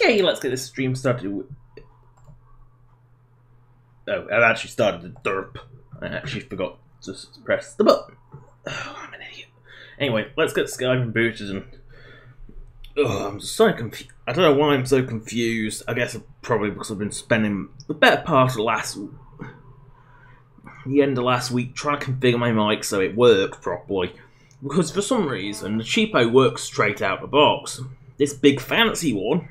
Okay, let's get this stream started. Oh, I've actually started the derp. I actually forgot to press the button. Oh, I'm an idiot. Anyway, let's get Skyrim booted and... Oh, I'm just so confused. I don't know why I'm so confused. I guess probably because I've been spending the better part of the end of last week trying to configure my mic so it works properly. Because for some reason, the cheapo works straight out the box. This big fancy one,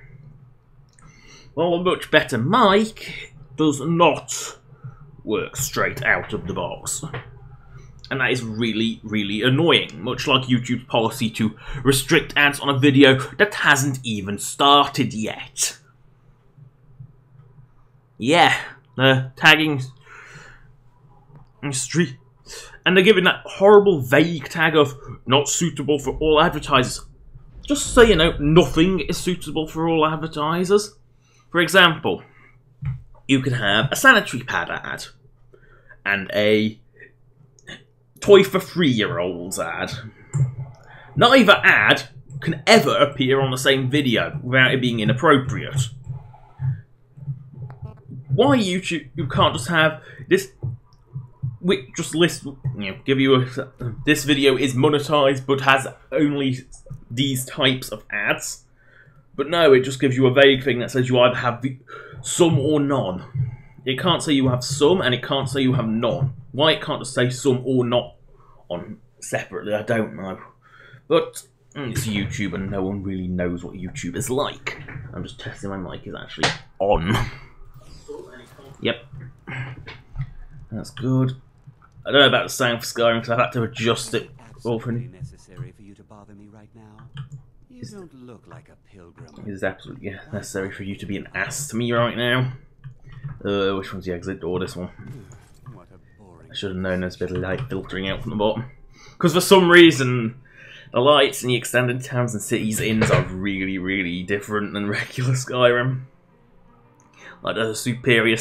well, a much better mic does not work straight out of the box. And that is really, really annoying, much like YouTube's policy to restrict ads on a video that hasn't even started yet. Yeah, the tagging street, and they're giving that horrible vague tag of not suitable for all advertisers. Just so you know, nothing is suitable for all advertisers. For example, you could have a sanitary pad ad and a toy for 3-year-olds ad. Neither ad can ever appear on the same video without it being inappropriate. Why YouTube you can't just have this? Just list, give you this video is monetized but has only these types of ads. But no, it just gives you a vague thing that says you either have some or none. It can't say you have some, and it can't say you have none. Why it can't just say some or not on separately, I don't know. But it's YouTube, and no one really knows what YouTube is like. I'm just testing my mic is actually on. Yep. That's good. I don't know about the sound for Skyrim because I've had to adjust it often. Necessary for you to bother me right now. You don't look like a pilgrim. It is absolutely necessary for you to be an ass to me right now. Which one's the exit door? This one. I should have known there's a bit of light filtering out from the bottom. Because for some reason, the lights in the extended towns and cities inns are really, really different than regular Skyrim. Like they're superior,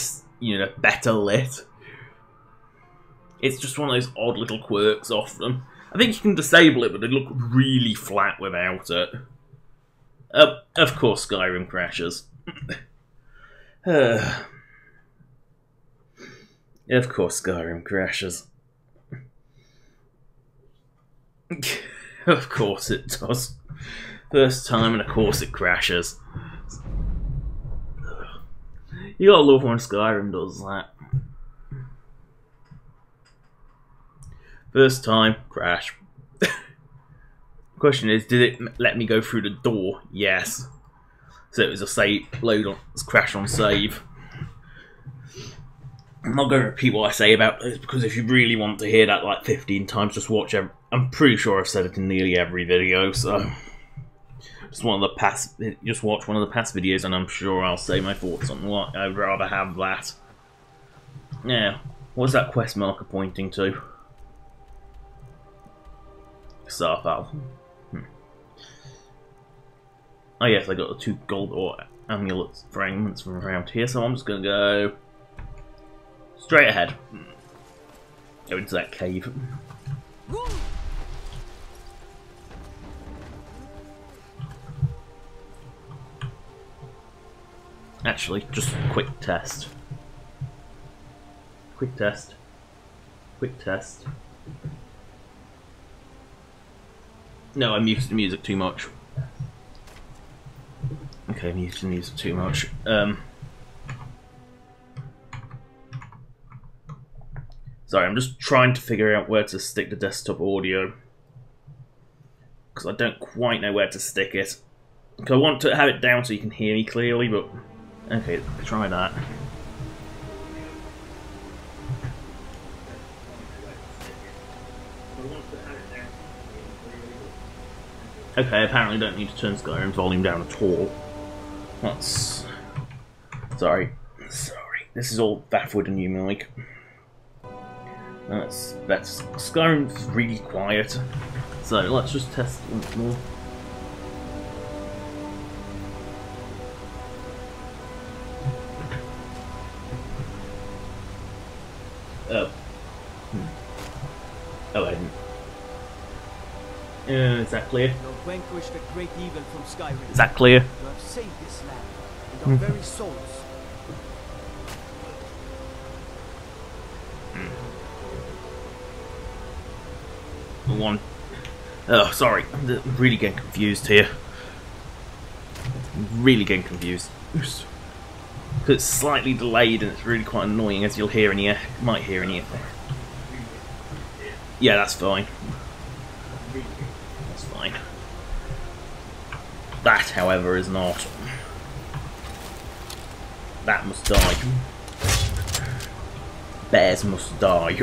better lit. It's just one of those odd little quirks off them. I think you can disable it, but they look really flat without it. Of course Skyrim crashes. Of course Skyrim crashes. Of course it does. First time and of course it crashes. You gotta love when Skyrim does that. First time, crash. Question is, did it let me go through the door? Yes. So it was a save load on, crash on save. I'm not going to repeat what I say about this because if you really want to hear that like 15 times, just watch. I'm pretty sure I've said it in nearly every video. So just watch one of the past videos, and I'm sure I'll say my thoughts on what I'd rather have that. Now, what's that quest marker pointing to? Starfall. Oh yes, I got the 2 gold or amulet fragments from around here, so I'm just gonna go straight ahead. Go into that cave. Actually, just a quick test. Quick test. Quick test. No, I muted the music too much. Okay, I muted the music too much. Sorry, I'm just trying to figure out where to stick the desktop audio. Because I don't quite know where to stick it. I want to have it down so you can hear me clearly, but... Okay, try that. Okay, apparently don't need to turn Skyrim's volume down at all. That's... Sorry. This is all baffled and new mic. That's Skyrim's really quiet. So let's just test once more. Oh. Oh, I didn't. Is that clear? vanquished a great evil from Skyrim. Is that clear? You have saved this land and our very souls. One. Oh, sorry. I'm really getting confused here. I'm really getting confused. Because it's slightly delayed and it's really quite annoying, as you'll hear in here. Might hear in here. Yeah, that's fine. That's fine. That, however, is not. That must die. Bears must die.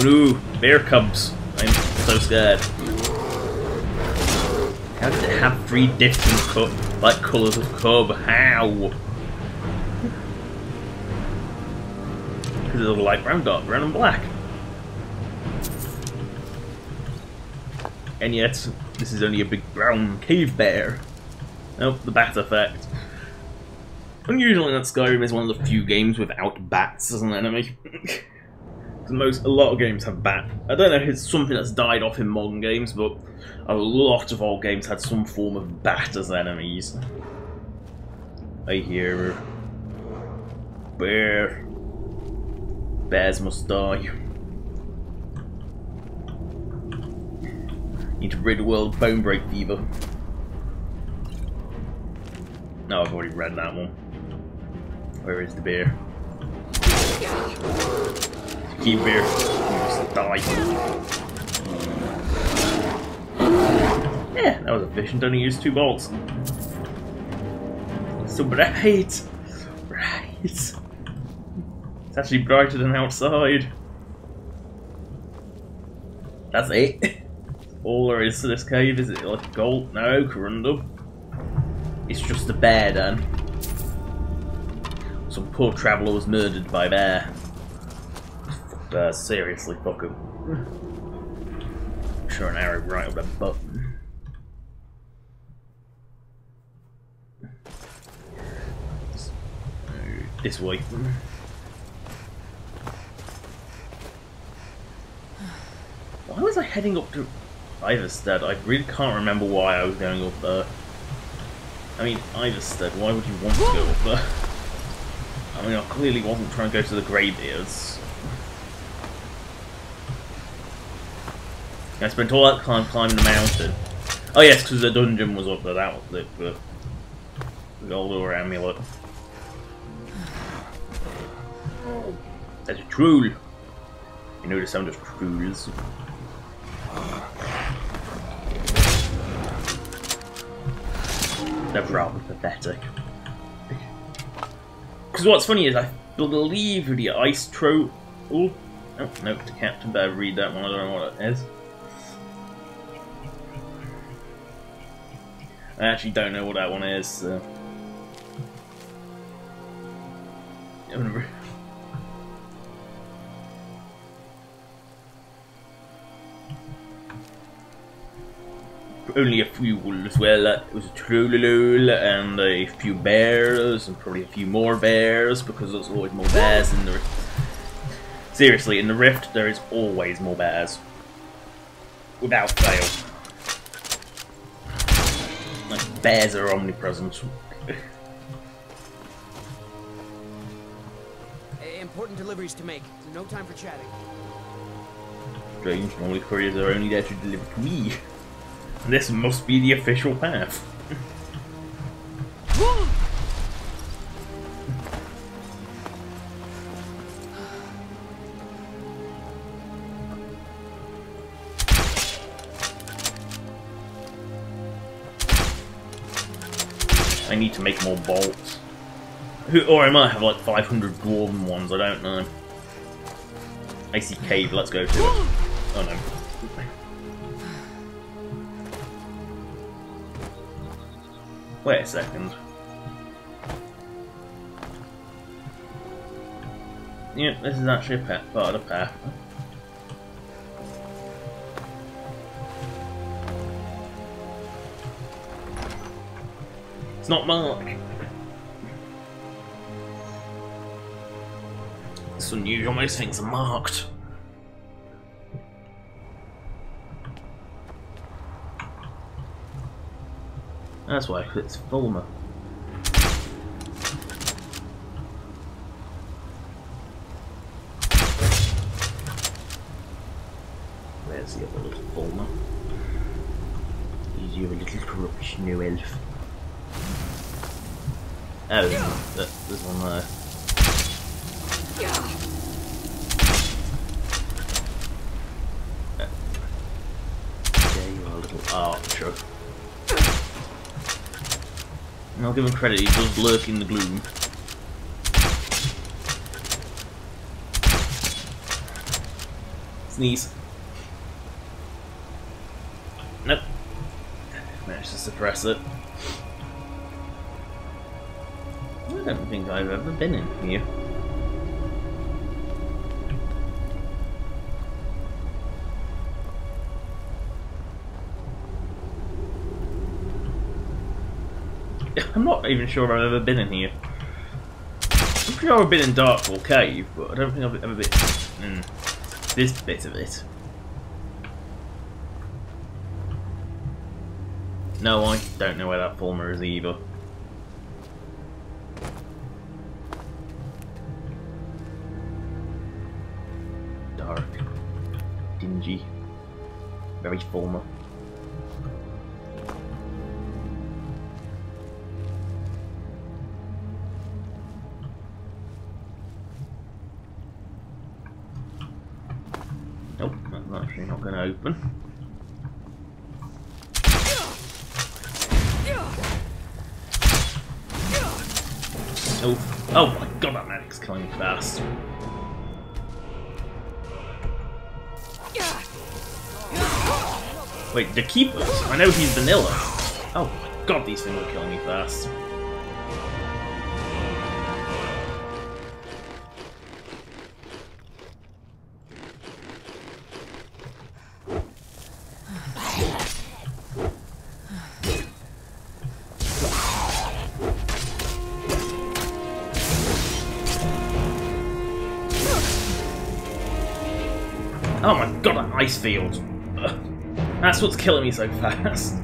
Oh no, bear cubs. I'm so scared. How did it have 3 different colours of cub? How? Because it's light brown, dark brown and black. And yet, this is only a big brown cave bear. Nope, the bat effect. Unusually that Skyrim is one of the few games without bats as an enemy. A lot of games have bat. I don't know if it's something that's died off in modern games, but a lot of old games had some form of bat as enemies. I hear bear. Bears must die. Need to rid the world of bone break fever. No, I've already read that one. Where is the bear? Keep bear. You must die. Yeah, that was efficient. Only used 2 bolts. So bright. Bright. It's actually brighter than outside. That's it. All there is to this cave. Is it like gold? No, corundum. It's just a bear then. Some poor traveller was murdered by a bear. Seriously, fuck him. Sure, an arrow right up the button. This way. Why was I heading up to Iverstead? I really can't remember why I was going up there. I mean, Iverstead, why would you want to go up there? I mean, I clearly wasn't trying to go to the Greybeards. I spent all that time climbing the mountain. Oh yes, because the dungeon was up there, that was it, the gold amulet. That's a troll. You know the sound of trolls. They're rather pathetic. Because what's funny is I believe the ice troll. Oh, no, the captain better read that one. I don't know what it is. I actually don't know what that one is. So. Only a few wolves. Well, it was a trollolol and a few bears, and probably a few more bears because there's always more bears in the rift. Seriously, in the rift there is always more bears, without fail. Like, bears are omnipresent. Important deliveries to make. No time for chatting. Strange. Normally couriers are only there to deliver to me. This must be the official path. I need to make more bolts. Or I might have like 500 dwarven ones, I don't know. Icy cave, let's go to it. Oh no. Wait a second. Yep, this is actually a part of the path. It's not marked. It's unusual, most things are marked. That's why it's Fulmer. Where's the other little Fulmer? He's your little corrupt snow elf. Oh, there's one there. There you are, little archer. And I'll give him credit, he does lurk in the gloom. Sneeze. Nope. Managed to suppress it. I don't think I've ever been in here. I'm not even sure if I've ever been in here. I'm sure I've been in Darkfall Cave, but I don't think I've ever been in this bit of it. No, I don't know where that Fulmer is either. Dark, dingy, very Fulmer. Nope, that's actually not going to open. Oh, oh my god, that magic's killing fast. Wait, the keepers? I know he's vanilla. Oh my god, these things are killing me fast. Oh my god, an ice field! Ugh. That's what's killing me so fast.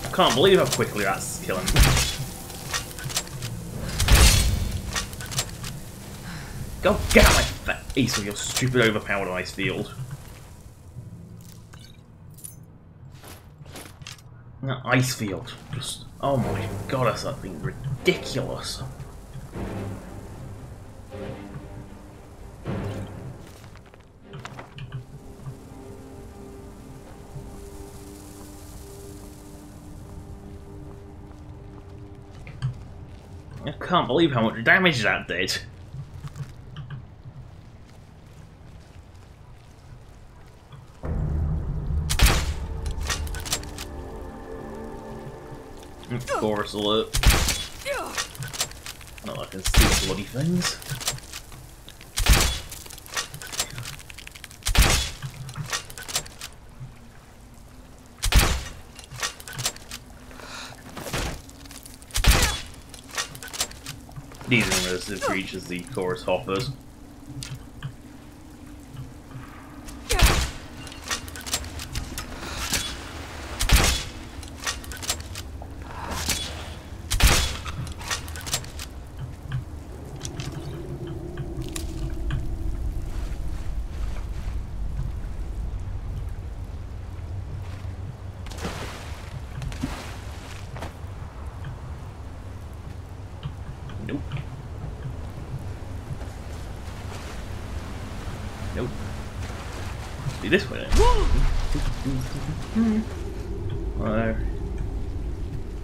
I can't believe how quickly that's killing me. Go get out of my face with your stupid overpowered ice field. That ice field, just, oh my god, that's something ridiculous. I can't believe how much damage that did. Chorus alert. Not like I can see bloody things. These are invasive creatures, the chorus hoppers. Nope. Nope. Be this way then.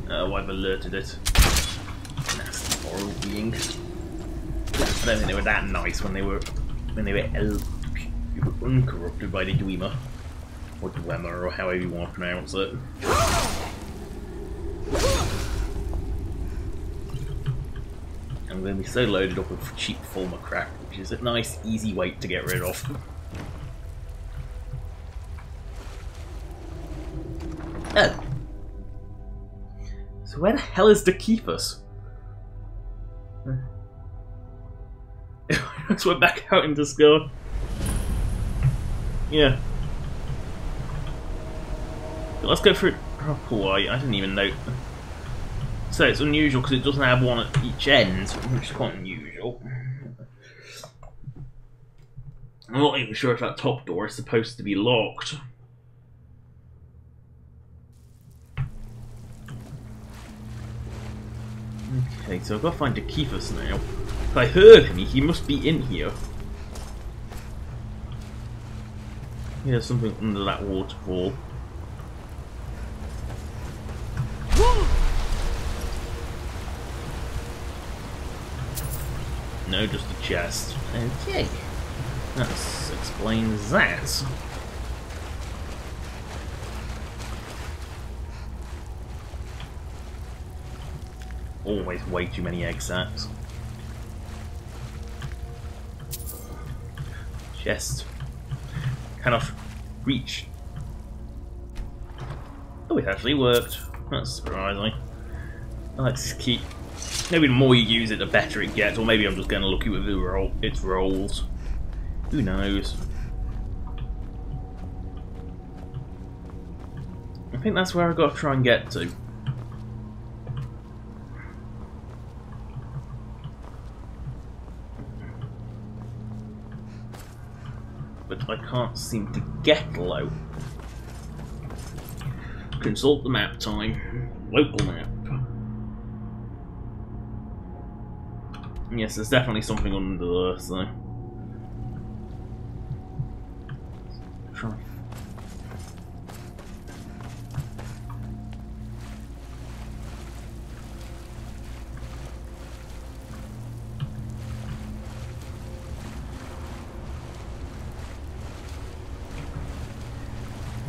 Oh, I've alerted it. Nasty horrible being. I don't think they were that nice when they were uncorrupted by the Dwemer. Or Dwemer, or however you want to pronounce it. I'm going to be so loaded up with cheap Fulmer crap, which is a nice, easy weight to get rid of. Oh. So where the hell is the Keepers? So we're back out into Sky. Yeah. Let's go for it proper way. I didn't even know. So it's unusual because it doesn't have one at each end, which is quite unusual. I'm not even sure if that top door is supposed to be locked. Okay, so I've got to find Dekeithus now. If I heard him, he must be in here. There's something under that waterfall. No, just a chest. Okay. That explains that. Always way too many egg sacs. Chest. Cannot reach. Oh, it actually worked. That's surprising. I like to keep. Maybe the more you use it, the better it gets. Or maybe I'm just getting lucky with its rolls. Who knows? I think that's where I've got to try and get to. But I can't seem to get low. Consult the map time. Local map. Yes, there's definitely something under there, so. Try.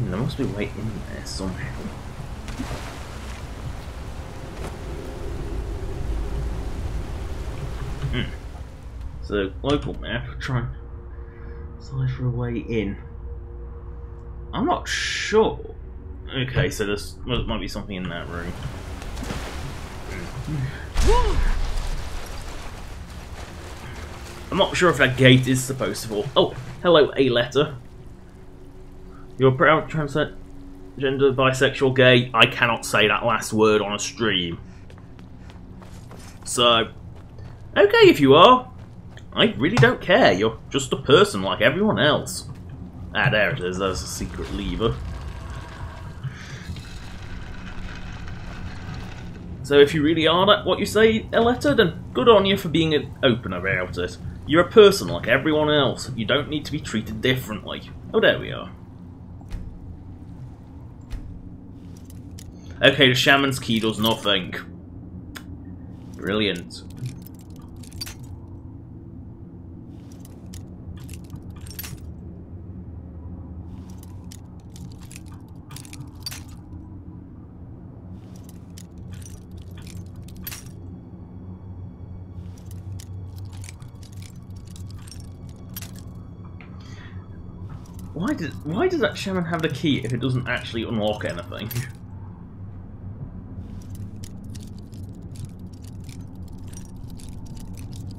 There must be a way in there somehow. So, local map, try and decipher a way in. I'm not sure. Okay, so there might be something in that room. I'm not sure if that gate is supposed to fall. Oh, hello, a letter. You're proud transgender, bisexual, gay. I cannot say that last word on a stream. So, okay if you are. I really don't care. You're just a person like everyone else. Ah, there it is. There's a secret lever. So if you really are that what you say, Aletta, then good on you for being open about it. You're a person like everyone else. You don't need to be treated differently. Oh, there we are. Okay, the shaman's key does nothing. Brilliant. Why does that shaman have the key if it doesn't actually unlock anything?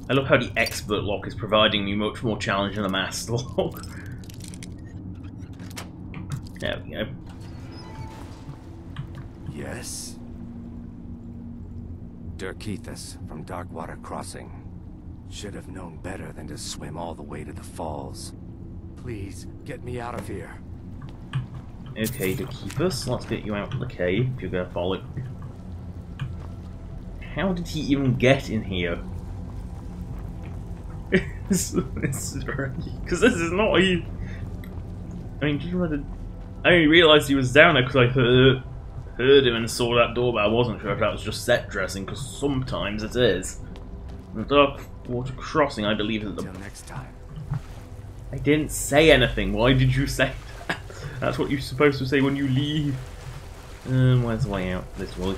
I love how the expert lock is providing me much more challenge than the master lock. There we go. Yes? Dekeithus from Darkwater Crossing. Should have known better than to swim all the way to the falls. Please, get me out of here. Okay, Dekeithus, let's get you out of the cave if you're gonna follow. How did he even get in here? This is because this is not easy. I mean, I only realised he was down there because I heard him and saw that door, but I wasn't sure if that was just set dressing, because sometimes it is. The Darkwater Crossing, I believe, is the. Till next time. I didn't say anything. Why did you say that? That's what you're supposed to say when you leave. Where's the way out? This way.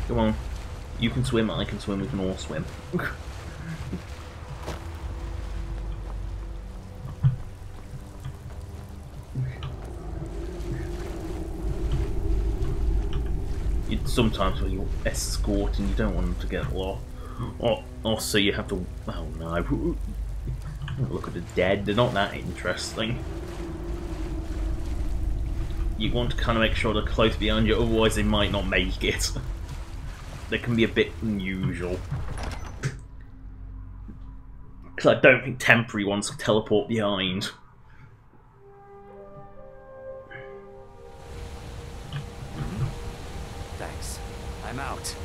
Come on. You can swim, I can swim, we can all swim. Sometimes when you're escorting, you don't want them to get lost. Also, you have to. Oh no! Look at the dead. They're not that interesting. You want to kind of make sure they're close behind you, otherwise they might not make it. They can be a bit unusual. Because I don't think temporary ones can teleport behind. Thanks. I'm out.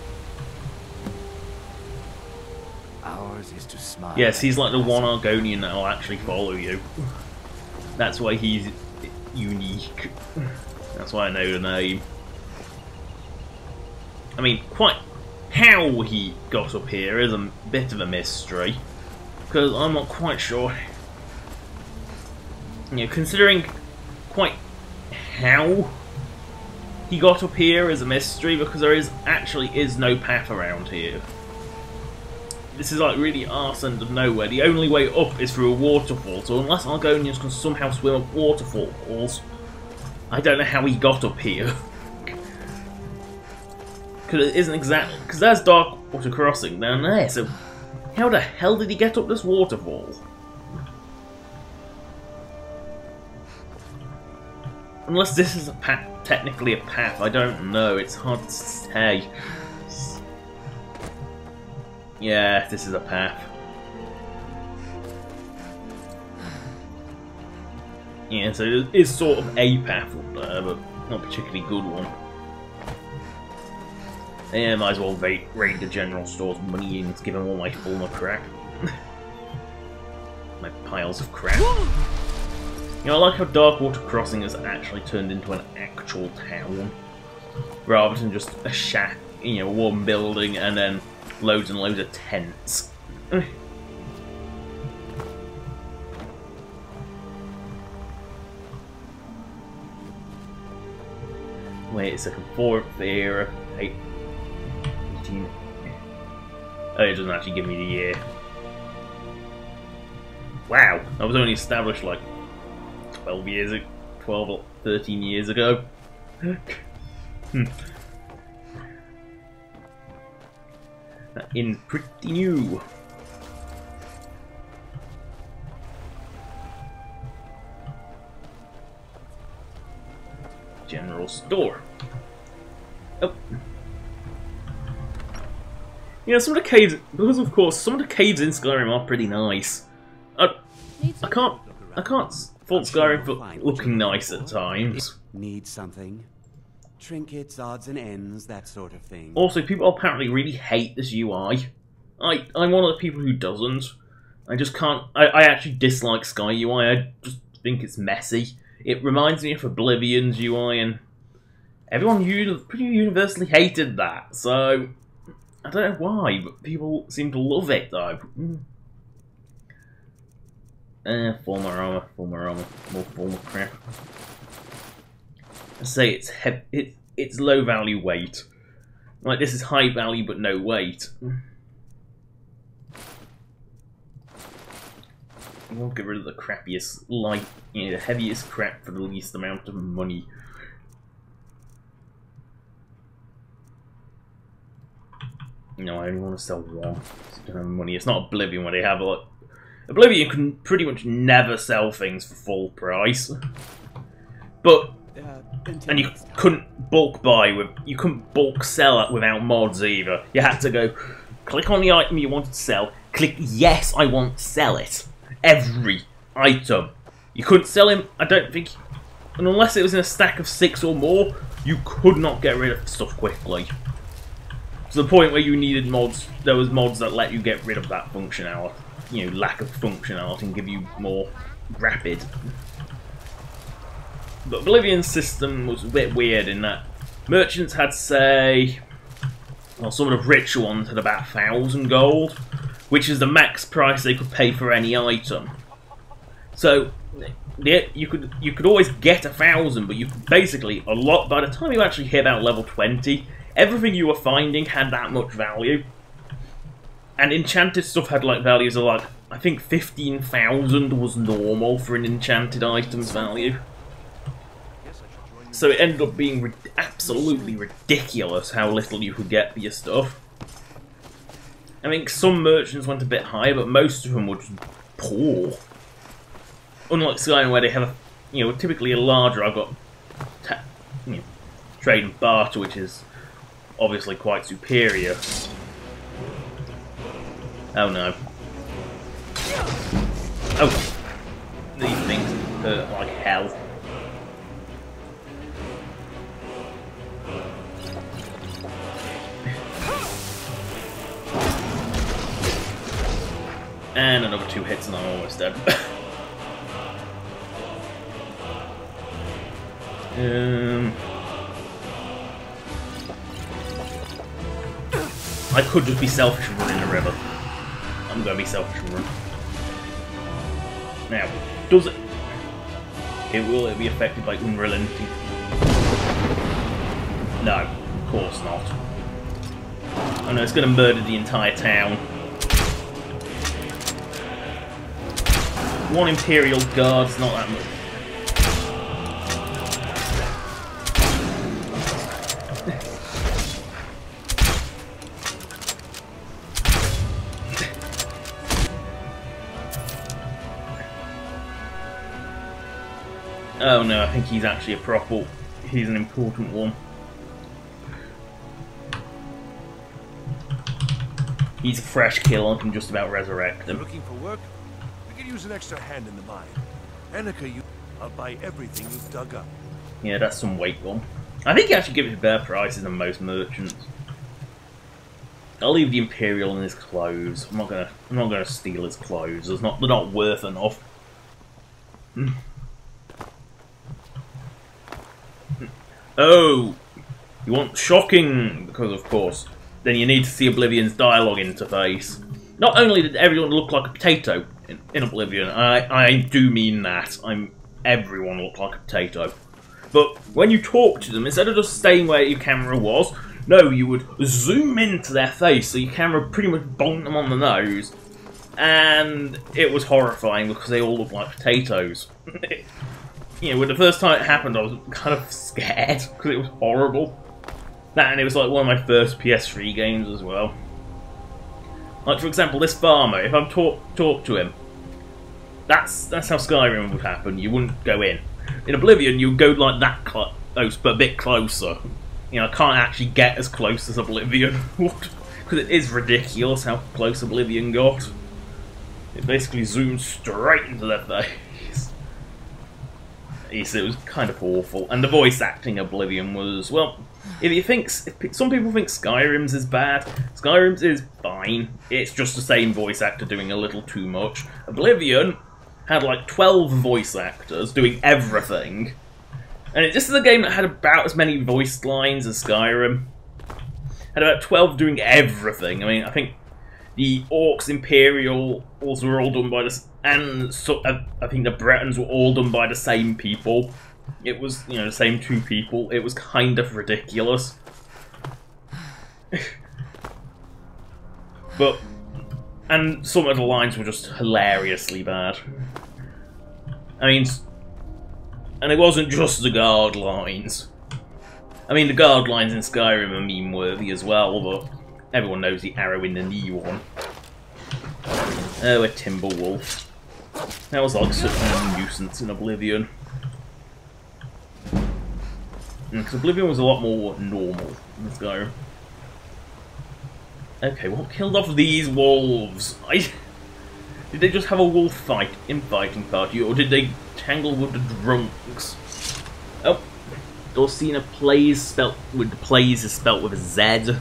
Ours is to smile. Yes, he's like the one Argonian that will actually follow you. That's why he's unique. That's why I know the name. I mean, quite how he got up here is a bit of a mystery, because I'm not quite sure. You know, considering quite how he got up here is a mystery, because there actually is no path around here. This is like really arse end of nowhere. The only way up is through a waterfall, so unless Argonians can somehow swim up waterfalls, I don't know how he got up here. Because it isn't exactly... Because there's Darkwater Crossing down there, so how the hell did he get up this waterfall? Unless this is a path, technically a path, I don't know, it's hard to say. Yeah, this is a path. Yeah, so it is sort of a path up there, but not a particularly good one. Yeah, might as well raid the general store's money and give him all my former crap. My piles of crap. You know, I like how Darkwater Crossing has actually turned into an actual town, rather than just a shack, you know, one building and then loads and loads of tents. Wait a second, 4th era, 18. Oh, it doesn't actually give me the year. Wow, I was only established like 12 or 13 years ago. In pretty new. General store. Oh. Yeah, some of the caves, because of course some of the caves in Skyrim are pretty nice. I can't fault Skyrim for looking nice at times. Need something? Trinkets, odds and ends, that sort of thing. Also, people apparently really hate this UI. I'm one of the people who doesn't. I just can't. I actually dislike Sky UI. I just think it's messy. It reminds me of Oblivion's UI, and everyone pretty universally hated that. So I don't know why, but people seem to love it though. Former armor, more former crap. I say it's low value weight. Like, this is high value but no weight. I won't get rid of the crappiest, the heaviest crap for the least amount of money. No, I only want to sell one. I don't have money. It's not Oblivion where they have like Oblivion can pretty much never sell things for full price. But and you couldn't bulk you couldn't bulk sell it without mods either. You had to go click on the item you wanted to sell, click yes, I want to sell it. Every item. You couldn't sell him, I don't think, and unless it was in a stack of 6 or more, you could not get rid of stuff quickly. To the point where you needed mods, there was mods that let you get rid of that functionality, you know, lack of functionality, and give you more rapid. But Oblivion's system was a bit weird in that merchants had, say, well, some of the richer ones had about 1,000 gold, which is the max price they could pay for any item. So you could always get 1,000, but you could basically by the time you actually hit about level 20, everything you were finding had that much value. And enchanted stuff had like values of like, I think 15,000 was normal for an enchanted item's value. So it ended up being absolutely ridiculous how little you could get for your stuff. I think some merchants went a bit higher, but most of them were just poor. Unlike Skyrim, where they have, typically a larger. I've got, trade and barter, which is obviously quite superior. Oh no! Oh, these things hurt like hell. And another 2 hits and I'm almost dead. I could just be selfish and run in the river. I'm gonna be selfish and run. Now, does it? Will it be affected by unrelenting? No, of course not. Oh no, it's gonna murder the entire town. 1 Imperial Guard's not that much. Oh no, I think he's actually a proper... He's an important one. He's a fresh kill, I can just about resurrect him. Looking for work? We could use an extra hand in the mine. Annika, I'll buy everything you've dug up. Yeah, that's some weight one. I think he actually gives you better prices than most merchants. I'll leave the Imperial in his clothes. I'm not gonna steal his clothes. They're not worth enough. Oh, you want shocking? Because of course, then you need to see Oblivion's dialogue interface. Not only did everyone look like a potato in Oblivion, I do mean that. Everyone looked like a potato. But when you talk to them, instead of just staying where your camera was, no, you would zoom into their face, so your camera pretty much bonked them on the nose. And it was horrifying because they all looked like potatoes. When the first time it happened, I was kind of scared because it was horrible. That, and it was like one of my first PS3 games as well. Like, for example, this farmer, if I'm talk to him, that's how Skyrim would happen. You wouldn't go in. In Oblivion, you would go like that close, but a bit closer. I can't actually get as close as Oblivion would, because it is ridiculous how close Oblivion got. It basically zoomed straight into their face. It was kind of awful. And the voice acting Oblivion was, well, if some people think Skyrim's is bad, Skyrim's is fine. It's just the same voice actor doing a little too much. Oblivion had like 12 voice actors doing everything. And this is a game that had about as many voice lines as Skyrim. Had about 12 doing everything. I mean, I think the Orcs, Imperials were all done by this, and so, I think the Bretons were all done by the same people. It was, the same 2 people. It was kind of ridiculous. And some of the lines were just hilariously bad. I mean, and it wasn't just the guard lines. I mean, the guard lines in Skyrim are meme-worthy as well, but everyone knows the arrow in the knee one. Oh, a Timberwolf. That was like such a nuisance in Oblivion. Because Oblivion was a lot more normal in Skyrim. Okay, what killed off these wolves? Did they just have a wolf infighting party, or did they tangle with the drunks? Oh, Dorsina plays plays is spelt with a Z.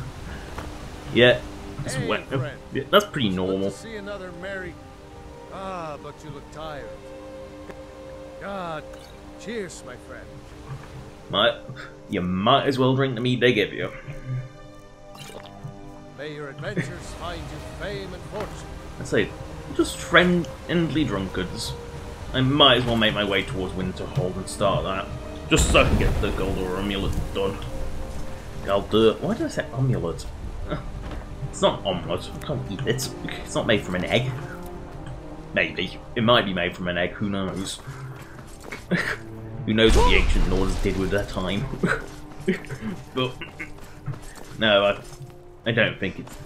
Yeah, yeah, that's pretty normal. See another merry. Ah, but you look tired. God, cheers, my friend. You might as well drink the meat they give you. May your adventures find you fame and fortune. I say, just friendly drunkards. I might as well make my way towards Winterhold and start that. Just so I can get the Galdor amulet done. Galdor? Why did I say amulet? It's not an omelette. I can't eat it. It's not made from an egg. Maybe. It might be made from an egg, who knows? Who knows what the ancient Nords did with their time. But no, I don't think it's...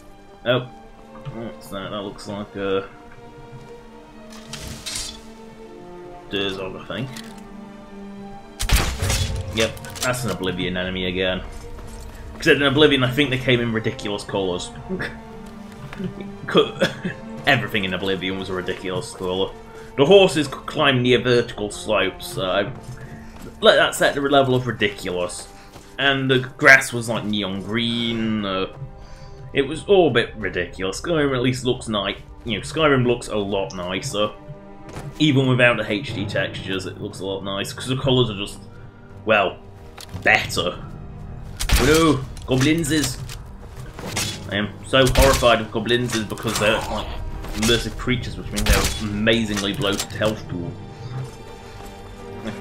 Oh. What's that? That looks like a Durzog, I think. Yep, that's an Oblivion enemy again. Except in Oblivion, I think they came in ridiculous colours. Everything in Oblivion was a ridiculous colour. The horses could climb near vertical slopes, so let that set the level of ridiculous. And the grass was like neon green. It was all a bit ridiculous. Skyrim at least looks nice. You know, Skyrim looks a lot nicer. Even without the HD textures, it looks a lot nicer because the colours are just, well, better. Oh no, goblins! I am so horrified of goblins because they're like immersive creatures, which means they're amazingly bloated health pool.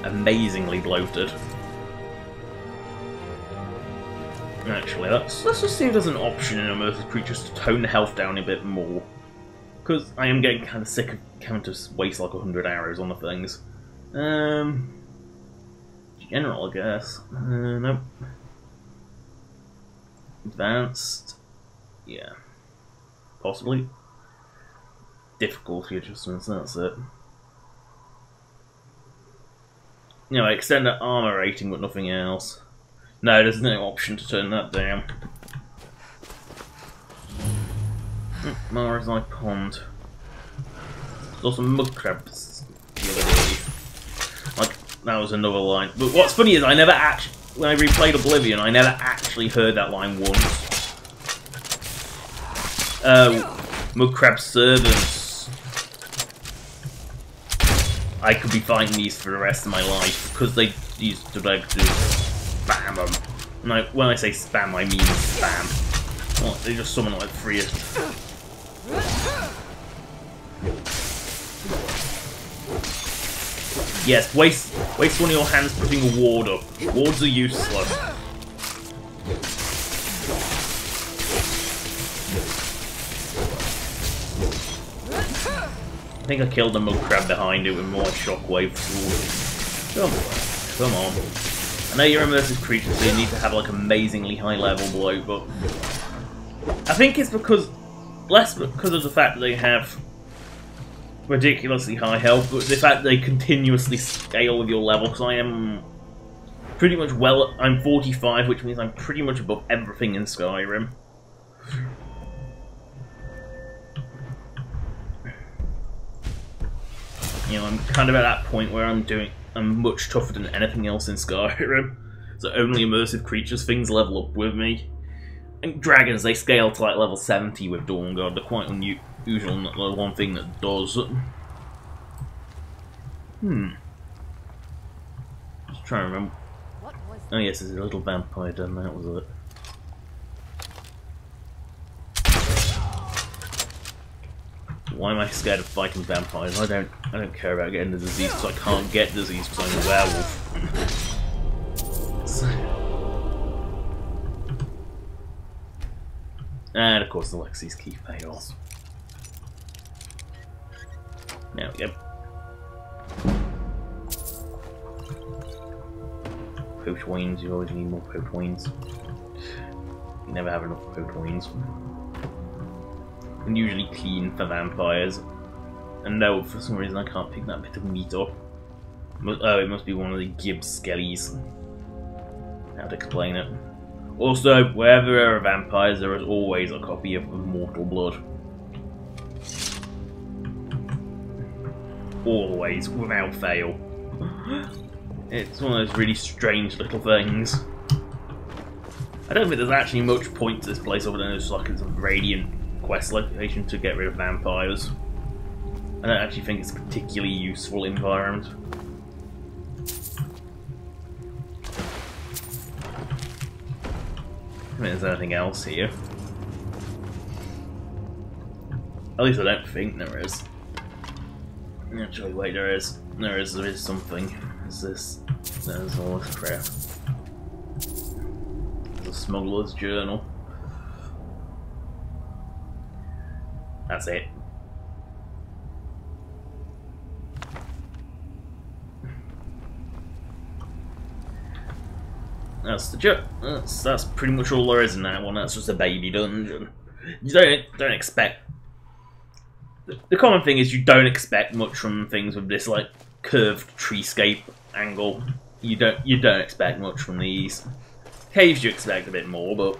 Amazingly bloated. Actually, let's just see if there's an option in immersive creatures to tone the health down a bit more. Because I am getting kind of sick of having to waste like 100 arrows on the things. General, I guess. Nope. Advanced. Yeah. Possibly. Difficulty adjustments, that's it. You know, extend that armor rating but nothing else. No, there's no option to turn that down. Mars Eye Pond. There's also mud crabs the other day. Like, that was another line. But what's funny is I never actually, when I replayed Oblivion, I never actually heard that line once. Mud crab servants. I could be fighting these for the rest of my life because they used to like to spam them. And when I say spam, I mean spam. Well, they just summon like three. Yes, waste one of your hands putting a ward up. Wards are useless. I think I killed the mud crab behind it with more shockwave. Come on. I know you're immersive creatures, so you need to have like amazingly high level bloat, but I think it's less because of the fact that they have ridiculously high health, but the fact that they continuously scale with your level, because I am pretty much I'm 45, which means I'm pretty much above everything in Skyrim. You know, I'm kind of at that point where I'm much tougher than anything else in Skyrim. So only immersive creatures, things level up with me. And dragons, they scale to like level 70 with Dawnguard. They're quite unusual, not the one thing that does. Just trying to remember. Oh yes, there's a little vampire done, that was it. Why am I scared of fighting vampires? I don't care about getting the disease because I can't get disease because I'm a werewolf. And of course the Lexi's key fails. Now, yep. Potoines, you always need more Potoines. You never have enough Potoines. And usually clean for vampires. And no, for some reason I can't pick that bit of meat up. Oh, it must be one of the Gibbs skellies. How to explain it. Also, wherever there are vampires, there is always a copy of Mortal Blood. Always, without fail. It's one of those really strange little things. I don't think there's actually much point to this place other than it's like it's a radiant quest location to get rid of vampires. I don't actually think it's a particularly useful environment. I mean, there's anything else here. At least I don't think there is. Actually, wait, there is. There is something. Is this? There's all this crap. There's a smuggler's journal. That's it. That's the joke. That's pretty much all there is in that one. That's just a baby dungeon. You don't expect the common thing is you don't expect much from things with this like curved treescape angle. You don't expect much from these. Caves you expect a bit more, but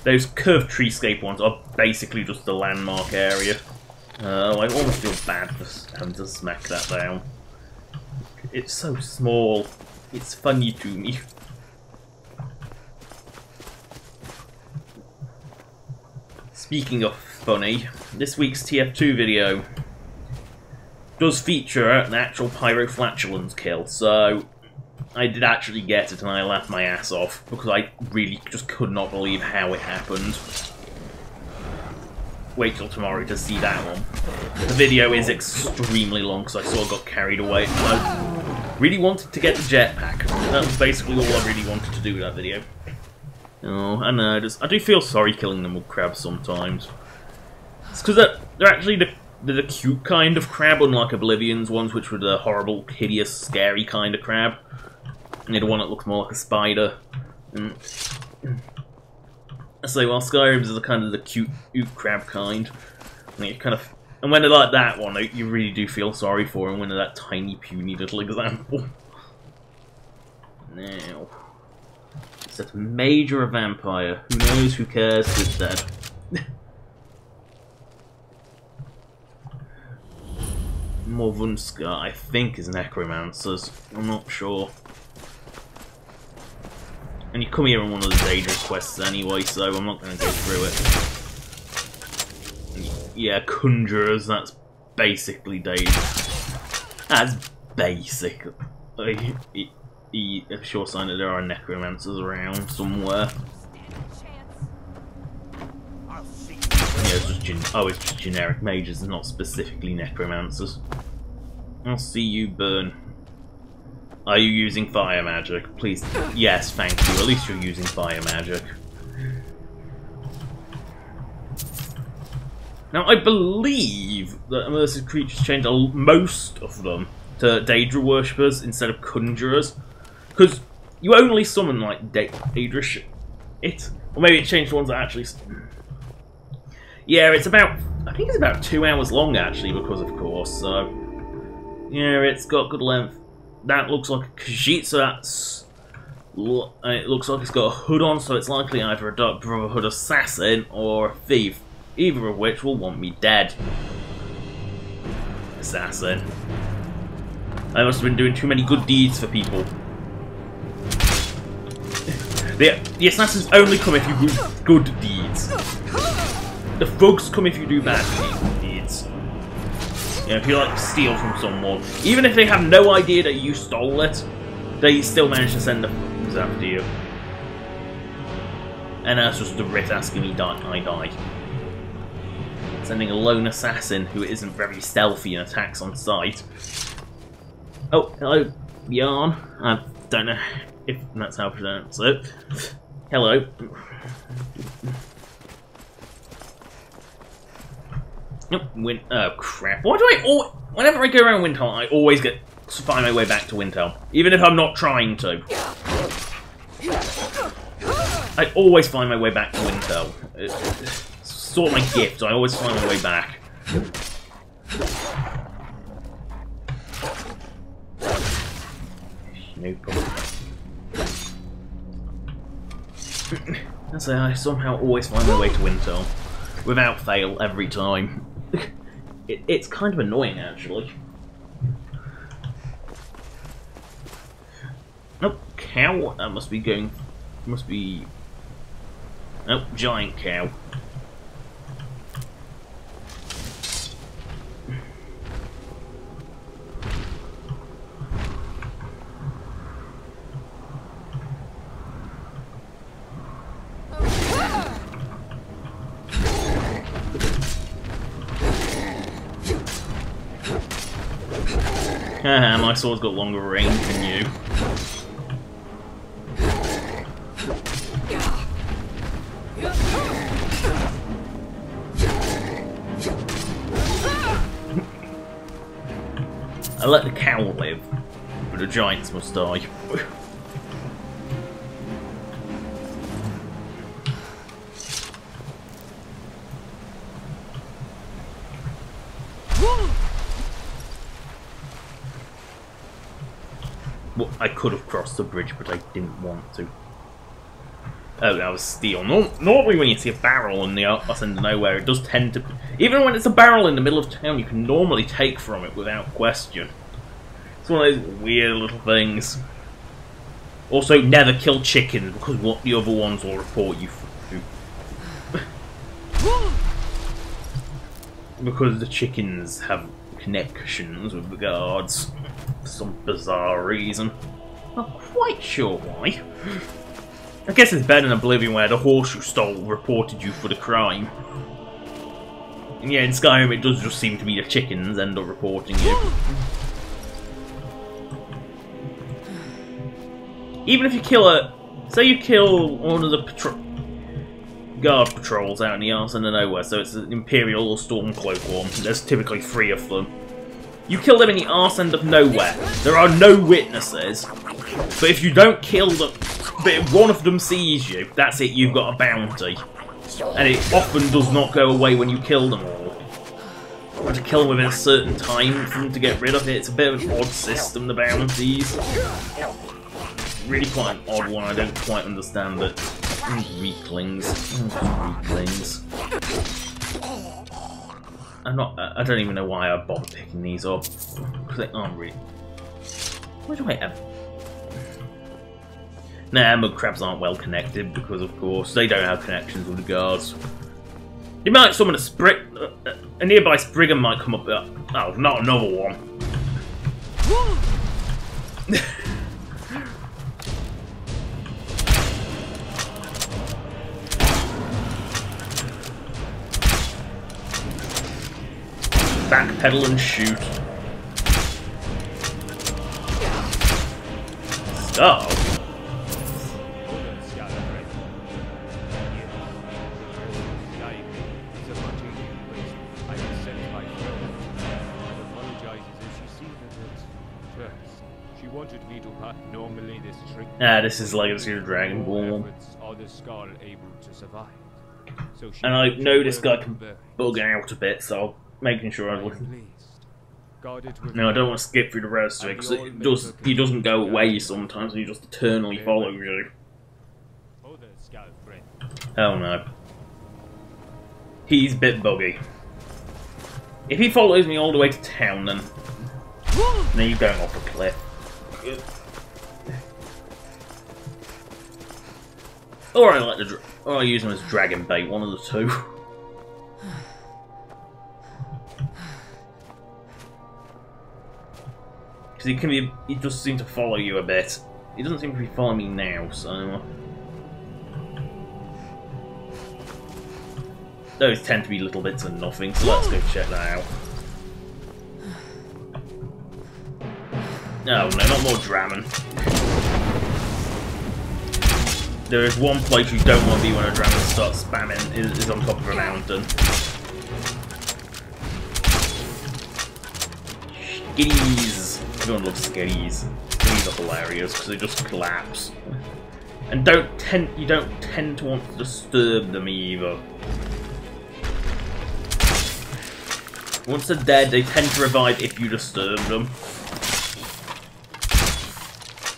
those curved treescape ones are basically just the landmark area. I almost feel bad for having to smack that down. It's so small. It's funny to me. Speaking of funny, this week's TF2 video does feature an actual pyroflatulence kill, so I did actually get it and I laughed my ass off because I really just could not believe how it happened. Wait till tomorrow to see that one. The video is extremely long because I sort of got carried away. I really wanted to get the jetpack. That was basically all I really wanted to do with that video. Oh, I know. I do feel sorry killing them with crabs sometimes. It's because they're actually the cute kind of crab, unlike Oblivion's ones, which were the horrible, hideous, scary kind of crab. And the one that looks more like a spider. And so while Skyrim's is kind of the cute crab kind, and you kind of, and when they're like that one, you really do feel sorry for them when they're that tiny, puny little example. Now, it's that major a vampire. Who knows? Who cares? It's dead. Morvunska, I think, is necromancers. I'm not sure. And you come here on one of the dangerous quests anyway, so I'm not going to go through it. Yeah, conjurers, that's basically dangerous. That's basic. I'm sure sign that there are necromancers around somewhere. Yeah, it's just generic mages, not specifically necromancers. I'll see you burn. Are you using fire magic? Please. Yes, thank you. At least you're using fire magic. Now, I believe that immersive creatures changed most of them to Daedra worshippers instead of conjurers. Because you only summon, like, Daedra it. Or maybe it changed the ones that actually... Yeah, it's about... I think it's about 2 hours long, actually, because of course, so... Yeah, it's got good length. That looks like a Khajiit, so that's... And it looks like it's got a hood on, so it's likely either a Dark Brotherhood assassin or a thief. Either of which will want me dead. Assassin. I must have been doing too many good deeds for people. The assassins only come if you do good deeds. The thugs come if you do bad deeds. You know, if you like steal from someone, even if they have no idea that you stole it, they still manage to send the thugs after you. And that's just the writ asking me I die. Sending a lone assassin who isn't very stealthy and attacks on sight. Oh, hello, Yarn. I don't know if that's how to pronounce it. Hello. Oh crap! Why do I whenever I go around Windhelm, I always find my way back to Windhelm, even if I'm not trying to. I always find my way back to Windhelm. It's sort of my gift. I always find my way back. No problem. I somehow always find my way to Windhelm, without fail, every time. It's kind of annoying, actually. Nope, cow. That must be going. Must be. Nope, giant cow. Haha, my sword's got longer range than you. I let the cow live, but the giants must die. Well, I could have crossed the bridge, but I didn't want to. Oh, that was steel. Normally when you see a barrel in the arse end of nowhere, it does tend to... Even when it's a barrel in the middle of town, you can normally take from it without question. It's one of those weird little things. Also, never kill chickens, because what the other ones will report you for. Because the chickens have connections with the guards. For some bizarre reason. Not quite sure why. I guess it's better than Oblivion where the horse you stole reported you for the crime. And yeah, in Skyrim it does just seem to be the chickens end up reporting you. Even if you kill a... Say you kill one of the guard patrols out in the arse end of nowhere, so it's an Imperial or Stormcloak one. There's typically 3 of them. You kill them in the arse end of nowhere. There are no witnesses. But if you don't kill them... But if one of them sees you, that's it, you've got a bounty. And it often does not go away when you kill them all. You have to kill them within a certain time for them to get rid of it. It's a bit of an odd system, the bounties. Really quite an odd one, I don't quite understand it. Weaklings. Weaklings. I don't even know why I bother picking these up. Because they aren't really... Why do I ever... Nah, mud crabs aren't well connected because, of course, they don't have connections with the guards. You might summon a nearby Spriggan might come up. Oh, not another one. Backpedal and shoot. Stop. This is Legacy of Dragon Ball. And I know this guy can bug out a bit, so I'm making sure I'm looking. No, I don't want to skip through the rest of it, because he doesn't go away sometimes, he just eternally follows you. Oh no. He's a bit buggy. If he follows me all the way to town, then you're going off a cliff. Or I like or I use him as dragon bait, one of the two. Because he does seem to follow you a bit. He doesn't seem to be following me now, so... Those tend to be little bits of nothing, so let's go check that out. No, not more Draman. There is one place you don't want to be when a Draman starts spamming, is on top of a mountain. Skitties! Everyone loves skitties. Skitties are hilarious because they just collapse. And you don't tend to want to disturb them either. Once they're dead, they tend to revive if you disturb them.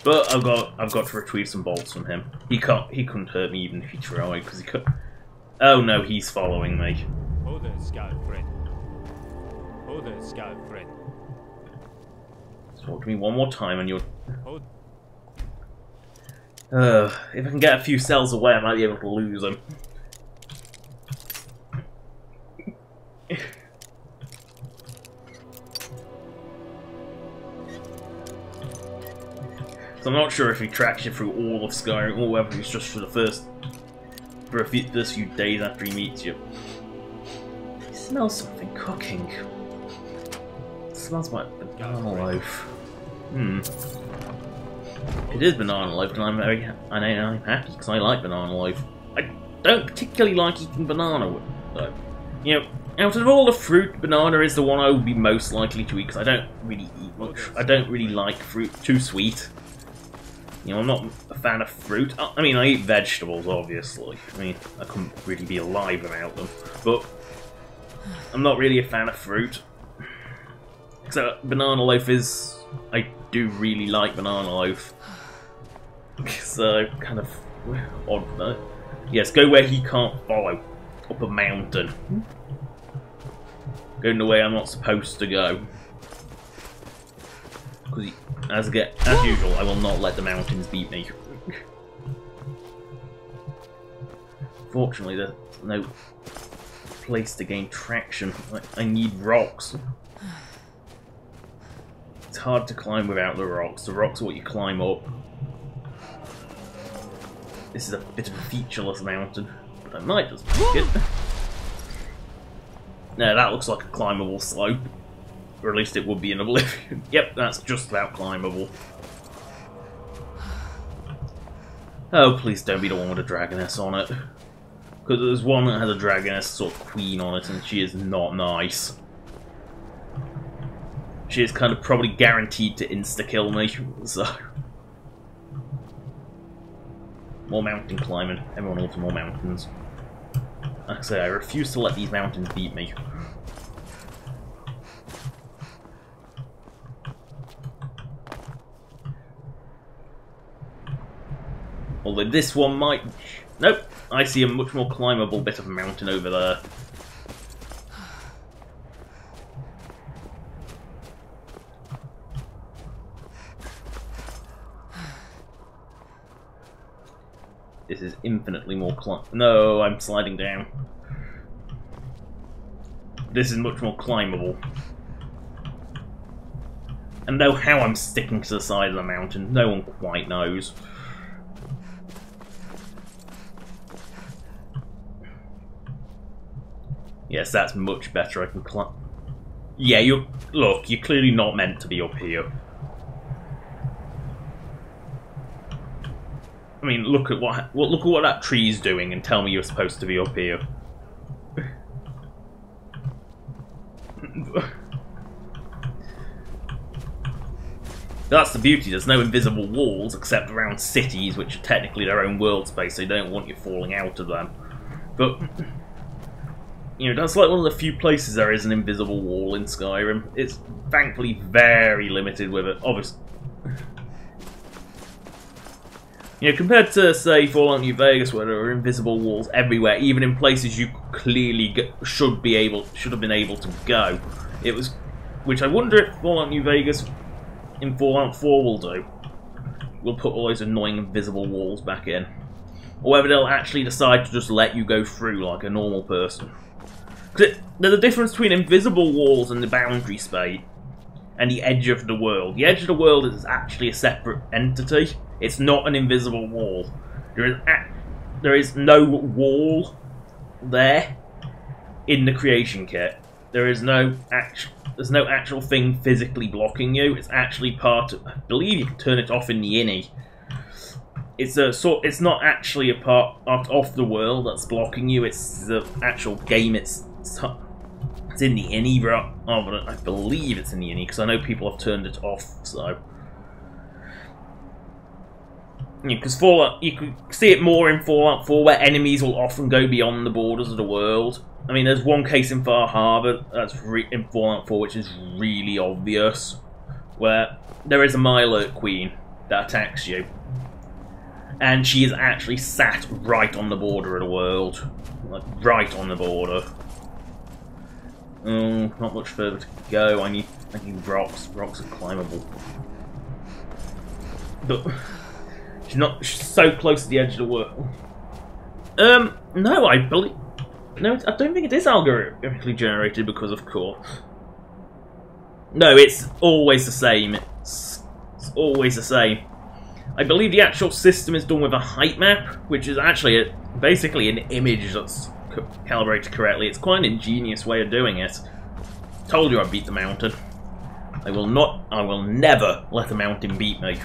But I've got to retrieve some bolts from him. He couldn't hurt me even if he tried, because he could. Oh no, he's following me. Oh there, scout friend. Oh there, scout friend. Talk to me one more time and you'll... if I can get a few cells away, I might be able to lose them. So I'm not sure if he tracks you through all of Skyrim or whether it's just for the first few days after he meets you. I smell something cooking. It smells like banana loaf. It is banana loaf, and I'm happy because I like banana loaf. I don't particularly like eating banana though. You know, out of all the fruit, banana is the one I would be most likely to eat because I don't really eat much. I don't really like fruit too sweet. You know, I'm not a fan of fruit. I mean, I eat vegetables, obviously. I mean, I couldn't really be alive without them. But I'm not really a fan of fruit. So, banana loaf is I do really like banana loaf. So, kind of odd though. Yes, go where he can't follow. Up a mountain. Going the way I'm not supposed to go. Because as usual, I will not let the mountains beat me. Fortunately, there's no place to gain traction. I need rocks. It's hard to climb without the rocks. The rocks are what you climb up. This is a bit of a featureless mountain, but I might just make it. No, that looks like a climbable slope. Or at least it would be in Oblivion. Yep, that's just about climbable. Oh, please don't be the one with a dragoness on it. Because there's one that has a dragoness sort of queen on it, and she is not nice. She is kind of probably guaranteed to insta-kill me, so... More mountain climbing. Everyone loves more mountains. Like I say, I refuse to let these mountains beat me. Although this one might... Nope! I see a much more climbable bit of a mountain over there. This is infinitely more No, I'm sliding down. This is much more climbable. And know how I'm sticking to the side of the mountain, no one quite knows. Yes, that's much better. I can climb. Yeah, look, you're clearly not meant to be up here. I mean, look at what that tree's doing, and tell me you're supposed to be up here. That's the beauty. There's no invisible walls except around cities, which are technically their own world space. So they don't want you falling out of them. But you know, that's like one of the few places there is an invisible wall in Skyrim. It's thankfully very limited with it, obviously. You know, compared to, say, Fallout New Vegas, where there are invisible walls everywhere, even in places you clearly should have been able to go. It was, which I wonder if Fallout New Vegas in Fallout 4 will do. We'll put all those annoying invisible walls back in, or whether they'll actually decide to just let you go through like a normal person. There's a difference between invisible walls and the boundary space, and the edge of the world. The edge of the world is actually a separate entity. It's not an invisible wall. There is no wall there in the creation kit. There's no actual thing physically blocking you. It's actually part of, I believe you can turn it off in the innie. It's not actually a part of the world that's blocking you. It's the actual game. It's in the innie, bro. Oh, but I believe it's in the innie because I know people have turned it off. So, because Fallout, you can see it more in Fallout 4, where enemies will often go beyond the borders of the world. I mean, there's one case in Far Harbor that's in Fallout 4, which is really obvious, where there is a Mylurk Queen that attacks you, and she is actually sat right on the border of the world, like right on the border. Not much further to go. I need rocks. Rocks are climbable. But she's so close to the edge of the world. No, I don't think it is algorithmically generated because, of course. No, it's always the same. It's always the same. I believe the actual system is done with a height map, which is actually basically an image that's calibrated correctly. It's quite an ingenious way of doing it. Told you I beat the mountain. I will never let a mountain beat me.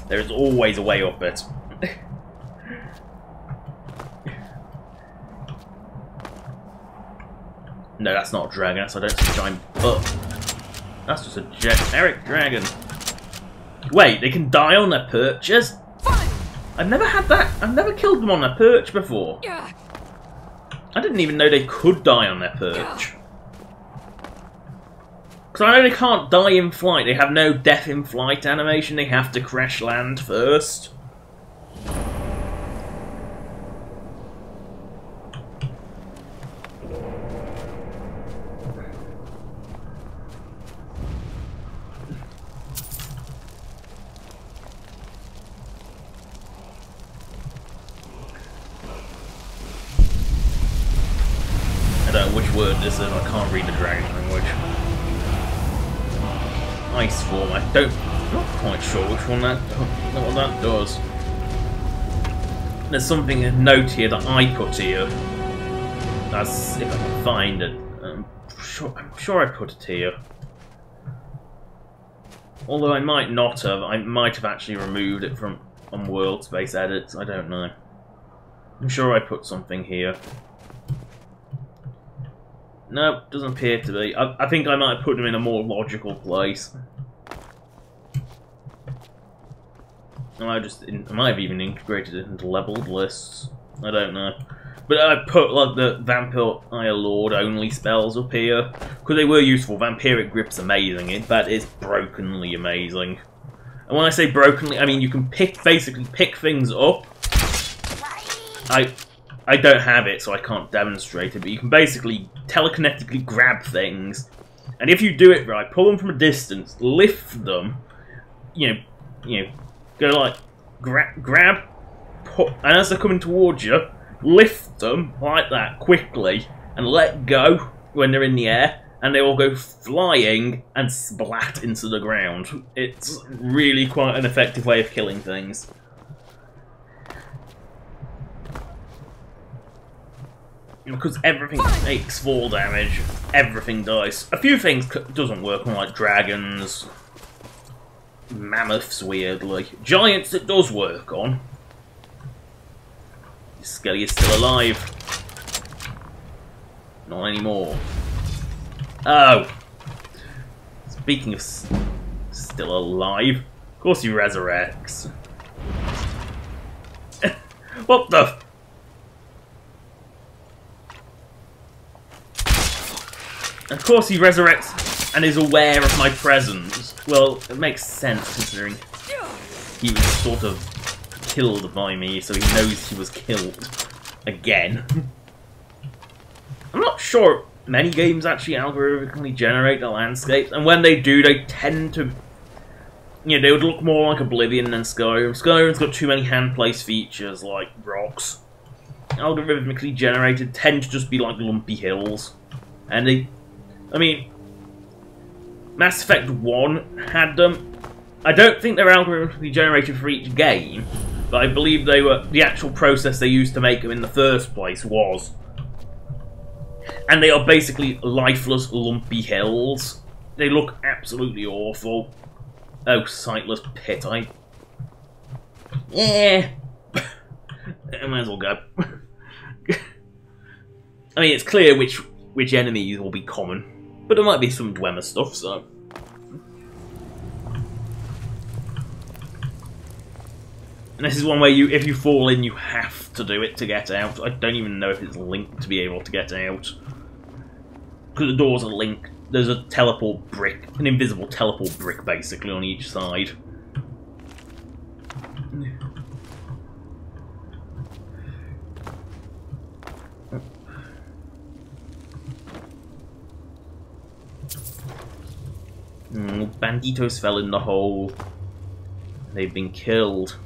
There is always a way up it. No, that's not a dragon. I don't see a giant butt. That's just a generic dragon. Wait, they can die on their perches? I've never had that. I've never killed them on their perch before. I didn't even know they could die on their perch. Because I know they can't die in flight. They have no death in flight animation. They have to crash land first. I don't know which word this is. I can't read the dragon language. Ice form. I'm not quite sure which one what that does. There's something, a note here that I put here. That's if I can find it. I'm sure I put it here. Although I might not have. I might have actually removed it from on World Space Edits. I don't know. I'm sure I put something here. No, doesn't appear to be. I think I might have put them in a more logical place. I might have even integrated it into leveled lists. I don't know. But I put like the Vampire Lord only spells up here because they were useful. Vampiric Grip's amazing. In fact, it's brokenly amazing. And when I say brokenly, I mean you can basically pick things up. I don't have it, so I can't demonstrate it, but you can basically telekinetically grab things, and if you do it right, pull them from a distance, lift them, you know, go like grab, put, and as they're coming towards you, lift them like that quickly, and let go when they're in the air, and they all go flying and splat into the ground. It's really quite an effective way of killing things. Because everything takes fall damage, everything dies. A few things doesn't work on, like dragons, mammoths, weirdly. Giants it does work on. Skelly is still alive. Not anymore. Oh! Speaking of still alive, of course he resurrects. What the... Of course he resurrects and is aware of my presence. Well, it makes sense considering he was sort of killed by me, so he knows he was killed again. I'm not sure many games actually algorithmically generate the landscapes, and when they do, they tend to, you know, they would look more like Oblivion than Skyrim. Skyrim's got too many hand-placed features like rocks. Algorithmically generated tend to just be like lumpy hills, and they. I mean, Mass Effect 1 had them. I don't think they're algorithmically generated for each game, but I believe they were the actual process they used to make them in the first place was. And they are basically lifeless, lumpy hills. They look absolutely awful. Oh, sightless pit, yeah. I might as well go. I mean, it's clear which enemies will be common. But there might be some Dwemer stuff, so... And this is one where if you fall in, you have to do it to get out. I don't even know if it's linked to be able to get out. Because the doors are linked. There's a teleport brick, an invisible teleport brick, basically, on each side. Banditos fell in the hole. They've been killed.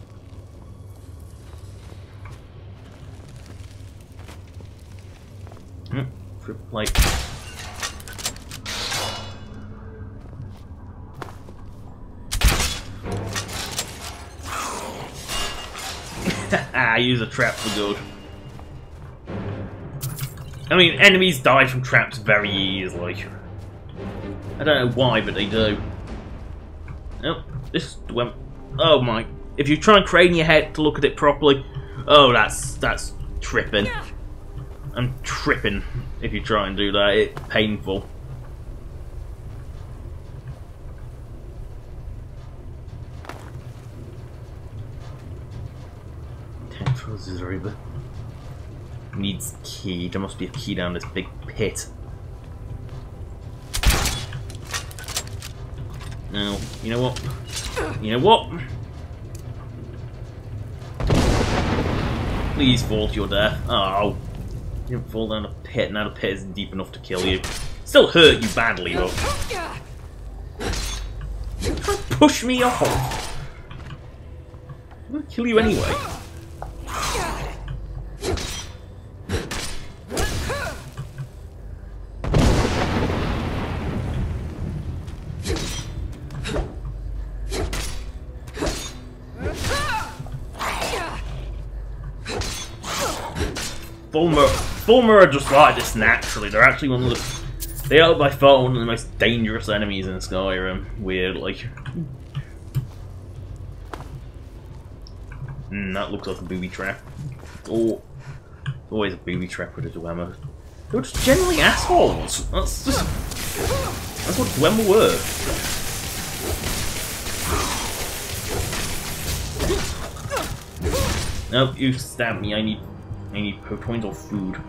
Like. I use a trap for good. I mean, enemies die from traps very easily. I don't know why, but they do. Oh, this went. Oh my! If you try and crane your head to look at it properly, oh, that's tripping. I'm tripping if you try and do that. It's painful. This river needs key. There must be a key down this big pit. No, you know what? You know what? Please fall to your death. Oh. You didn't fall down a pit, now the pit isn't deep enough to kill you. Still hurt you badly, though. Push me off! I'm gonna kill you anyway. Fulmer are just like this naturally. They're actually one of the... They are by far one of the most dangerous enemies in Skyrim, weirdly. That looks like a booby trap. Oh, always a booby trap with a Dwemer. They're just generally assholes. That's what Dwemer were. Nope, you stabbed me. I need points or food.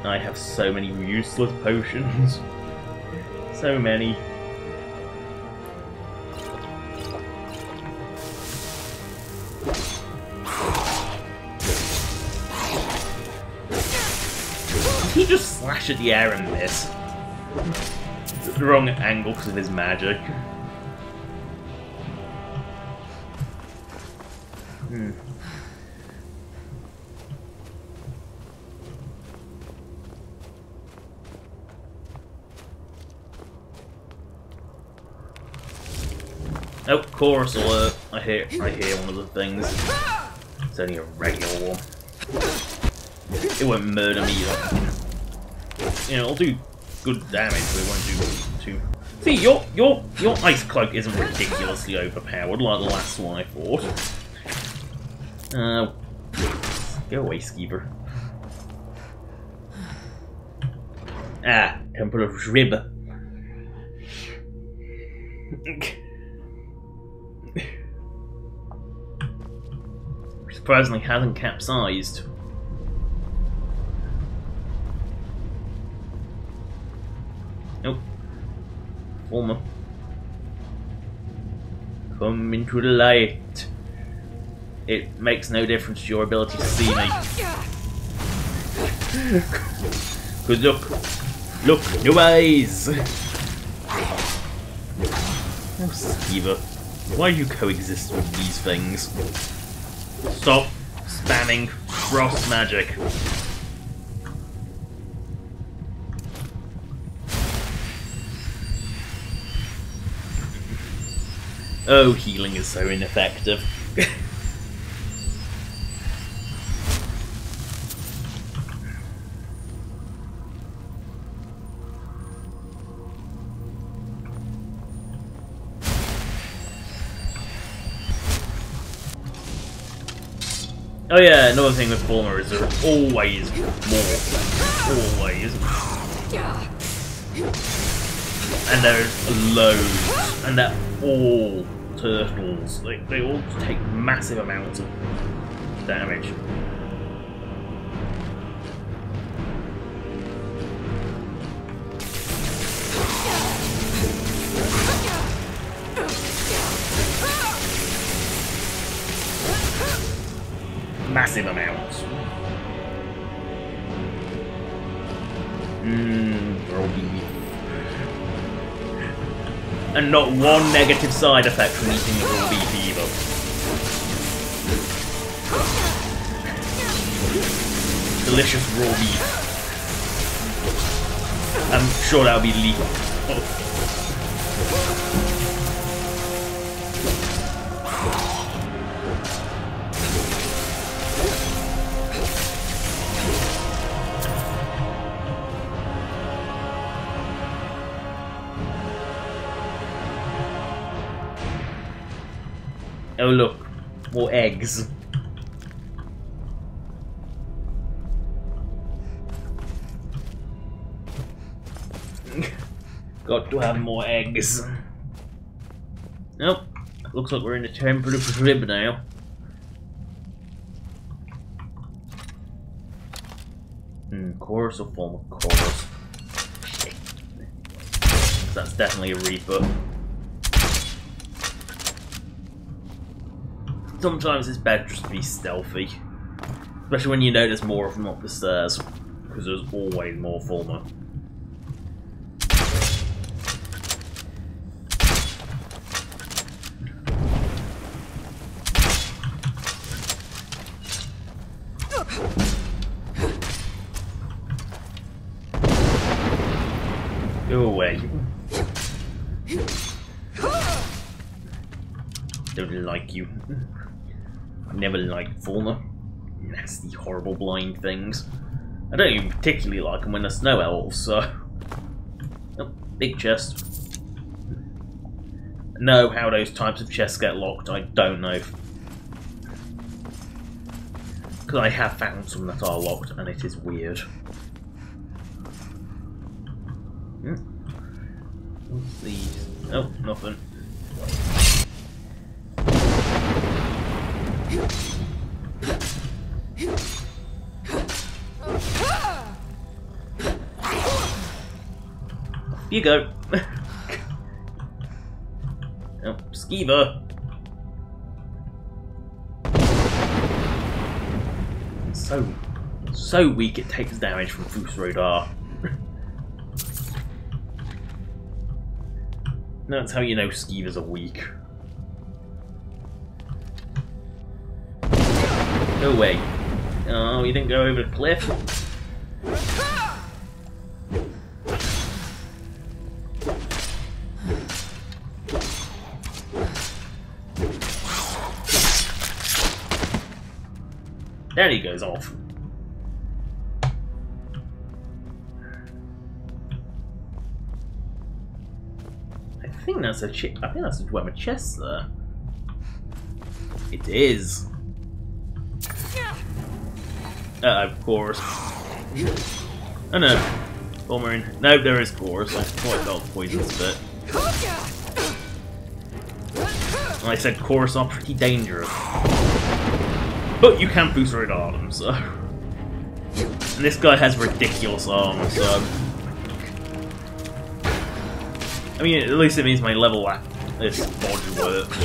I have so many useless potions. So many. Did he just slash at the air and miss? The wrong angle because of his magic. Oh, chorus alert. I hear one of the things. It's only a regular one. It won't murder me though. You know, it'll do good damage, but it won't do too. See, your ice cloak isn't ridiculously overpowered like the last one I fought. Go away, Skeever. Ah, Temple of Shrib. Surprisingly hasn't capsized. Nope. Fulmer. Come into the light. It makes no difference to your ability to see me. Cause look, no eyes! Oh, Skeever, why do you coexist with these things? Stop spamming frost magic. Oh, healing is so ineffective. Oh yeah, another thing with Fulmer is there are always more. Always. And there's loads. And they're all turtles. They all take massive amounts of damage. Massive amounts. Raw beef. And not one negative side effect from eating the raw beef either. Delicious raw beef. I'm sure that'll be legal. Oh look, more eggs. Got to have more eggs. Nope, looks like we're in the Temple of Rib now. Chorus or form of chorus? Shit. That's definitely a Reaper. Sometimes it's better just to be stealthy. Especially when you know there's more of them up the stairs. Because there's always more Former. Go away. Don't like you. I never liked Former. Nasty, horrible, blind things. I don't even particularly like them when they're snow elves, so... Oh, big chest. No, how those types of chests get locked, I don't know. Because I have found some that are locked, and it is weird. What's these? Oh, nothing. Off you go. Oh, Skeever. So weak it takes damage from Foos Rodar. That's how you know Skeevers are weak. No way. Oh, you didn't go over the cliff? There he goes off. I think that's a Dwemer chest there. It is. Of course. Oh no. Former in. No, there is chorus. I thought I felt poisonous a bit. And I said chorus are pretty dangerous. But you can boost rid of them, so. And this guy has ridiculous armor, so. I mean, at least it means my level at this dodge works.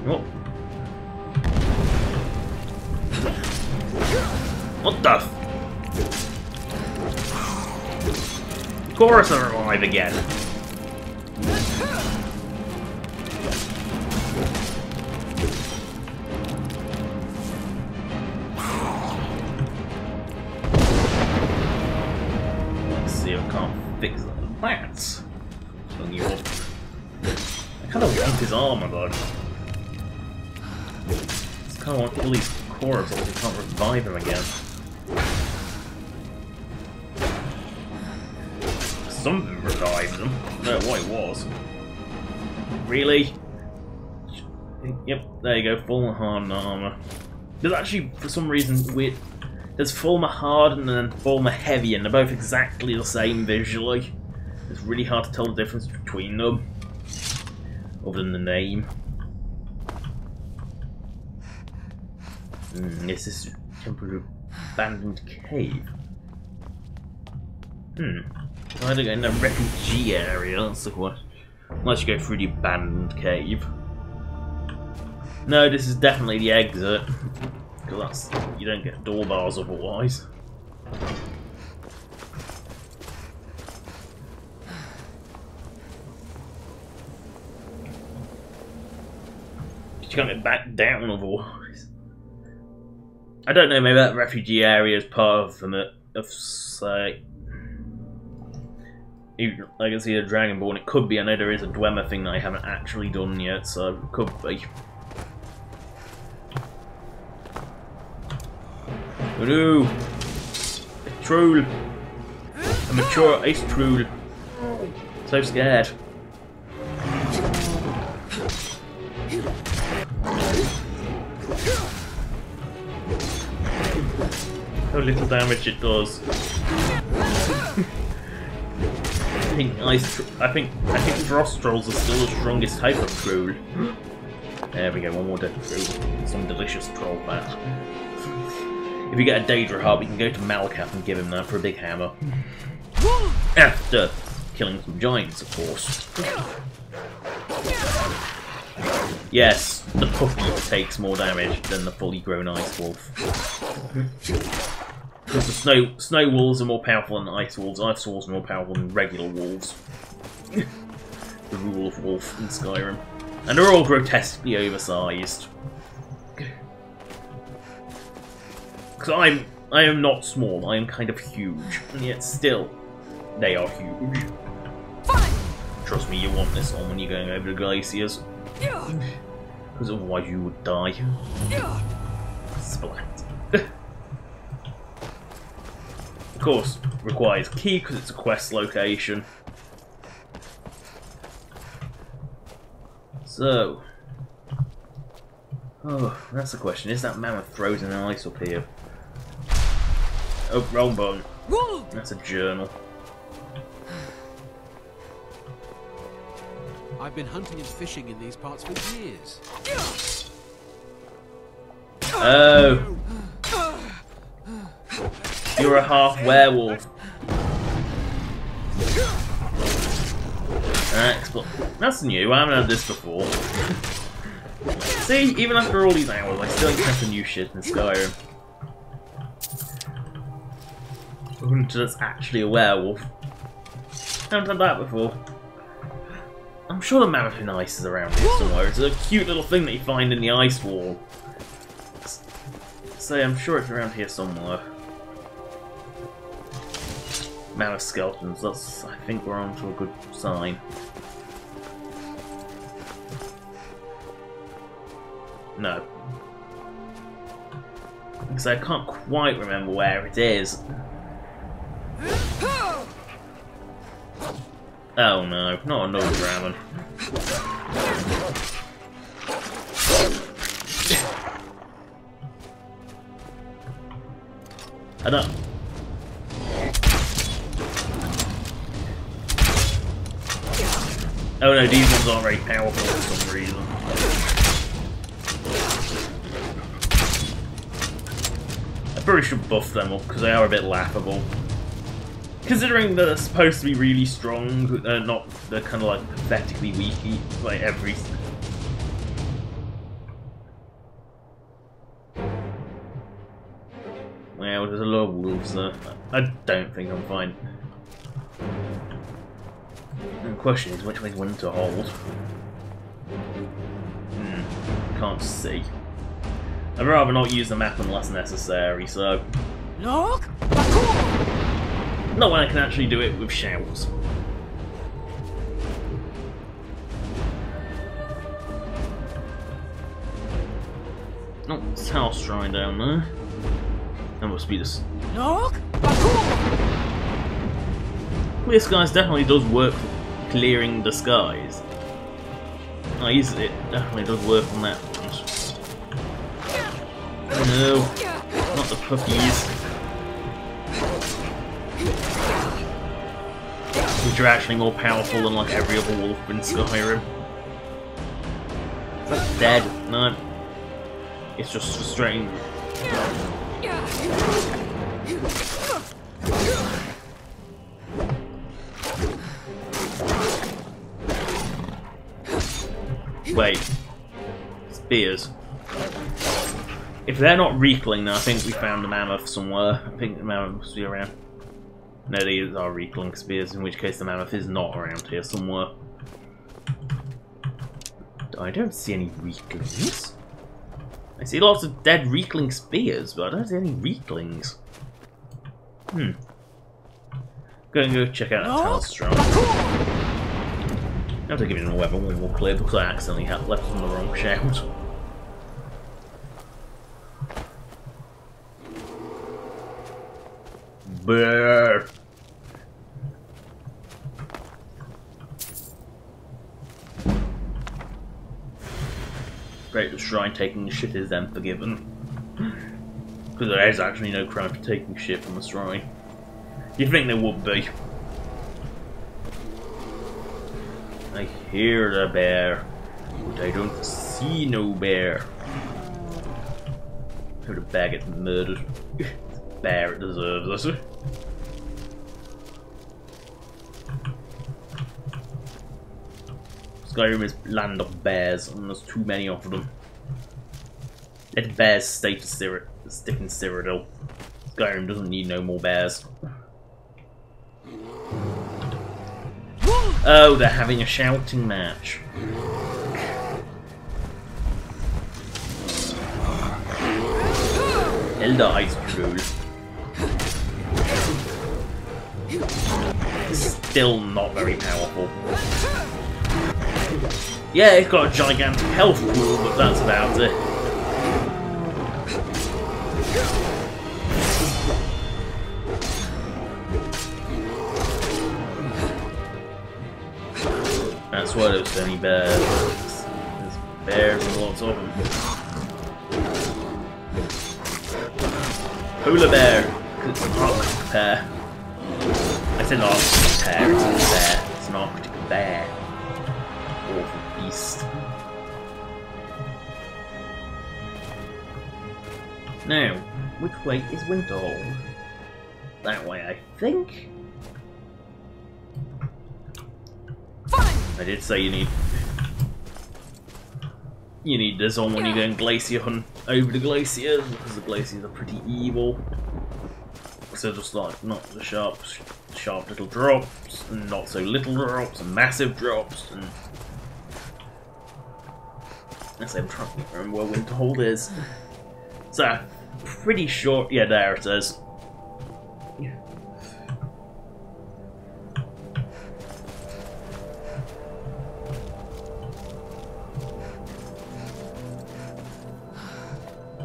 Oh. What the f? Of course I'm alive again. Let's see if I can't fix that. Plants. I kind of want his armor though. I kind of want to kill these cores so we can't revive him again. Something revived them. I don't know what it was. Really? Yep, there you go, full hard armor. There's actually, for some reason, there's Fulmer Hard and then Fulmer Heavy, and they're both exactly the same visually. It's really hard to tell the difference between them, other than the name. This is temporary abandoned cave. I don't go in the refugee area, that's the question. Unless you go through the abandoned cave. No, this is definitely the exit. Because you don't get door bars otherwise. You can't get back down otherwise. I don't know, maybe that refugee area is part of them, say... I can see a Dragonborn, it could be. I know there is a Dwemer thing that I haven't actually done yet, so it could be. Oh no! A troll! A mature ice troll! So scared. How little damage it does. I think frost trolls are still the strongest type of troll. There we go, one more dead troll. Some delicious troll fat. If you get a Daedra heart, we can go to Malkath and give him that for a big hammer. After killing some giants, of course. Yes, the puppy takes more damage than the fully grown ice wolf. Because the snow wolves are more powerful than ice wolves are more powerful than regular wolves. The rule of wolf in Skyrim. And they're all grotesquely oversized. Because I am not small, I am kind of huge, and yet still, they are huge. Fine. Trust me, you want this on when you're going over the glaciers. Because otherwise you would die. Splat. Of course, requires key because it's a quest location. So, oh, that's the question. Is that mammoth frozen in ice up here? Oh, wrong button. That's a journal. I've been hunting and fishing in these parts for years. Oh. You're a half werewolf. That's new, I haven't had this before. See, even after all these hours, I still encounter new shit in Skyrim. Until it's actually a werewolf. Haven't done that before. I'm sure the mammoth in ice is around here somewhere. It's a cute little thing that you find in the ice wall. So I'm sure it's around here somewhere. Mammoth skeletons, that's, I think we're on to a good sign. No. Because I can't quite remember where it is. Oh no, not another dragon. I don't... Oh no, these ones aren't very powerful for some reason. I probably should buff them up because they are a bit laughable. Considering they're supposed to be really strong, they're kind of like pathetically weaky, like every... Well, there's a lot of wolves there. I don't think I'm fine. And the question is, which way one to hold? Can't see. I'd rather not use the map unless necessary, so... Look! Not when I can actually do it with shouts. Oh, it's house shrine down there. That must be this. Look! Clear skies definitely does work for clearing the skies. It definitely does work on that one. No, not the puppies. Which are actually more powerful than like every other wolf in Skyrim. That's dead. No. It's just frustrating. Wait. Spears. If they're not Reekling, then I think we found the mammoth somewhere. I think the mammoth must be around. No, these are Reekling spears, in which case the mammoth is not around here somewhere. I don't see any Reeklings. I see lots of dead Reekling spears, but I don't see any Reeklings. Go and go check out that tower strong. I have to give it a weapon one more clear because I accidentally left on the wrong shout. Brrr. Great, the shrine taking the shit is then forgiven. Because there is actually no crime for taking shit from the shrine. You'd think there would be. I hear the bear, but I don't see no bear. How the bear gets murdered. Bear, it deserves it. Skyrim is land of bears, and there's too many of them. Let bears stay to stick in Cyrodiil. Skyrim doesn't need no more bears. Oh, they're having a shouting match. Elder Ice Troll. Still not very powerful. Yeah, it's got a gigantic health pool, but that's about it. That's why there's so many bears. There's bears and lots of them. Polar bear, because it's an Arctic bear. I said Arctic bear, it's a bear. It's an Arctic bear. Awful beast. Now, which way is Winterhold? That way, I think. I did say you need this on when you're going glacier hunt over the glaciers, because the glaciers are pretty evil. So just like not the sharp little drops, and not so little drops, and massive drops, and I'm trying to remember where Winterhold is. So pretty short. Yeah, there it is.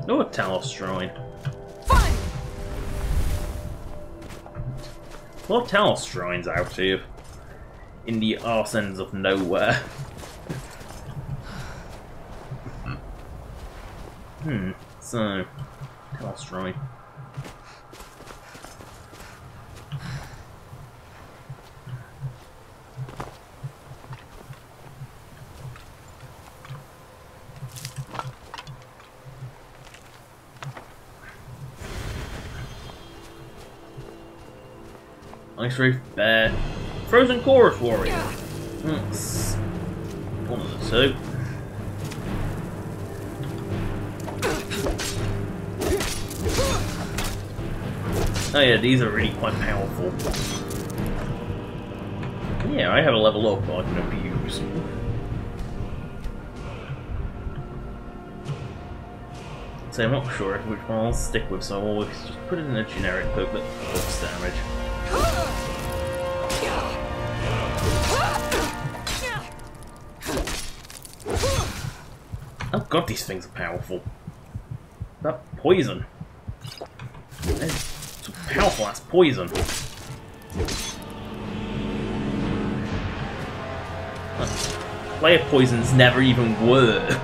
Oh, a Talos Shrine. Fine. What Talos Shrines out here? In the arse ends of nowhere. So, Talos Shrine. Ice Reef Bear. Frozen Chorus Warrior. That's one of the two. Oh yeah, these are really quite powerful. Yeah, I have a level up I can abuse. So I'm not sure which one I'll stick with, so I'll always just put it in a generic poke that does damage. Oh god, these things are powerful. That poison. It's so powerful as poison. Player poisons never even work.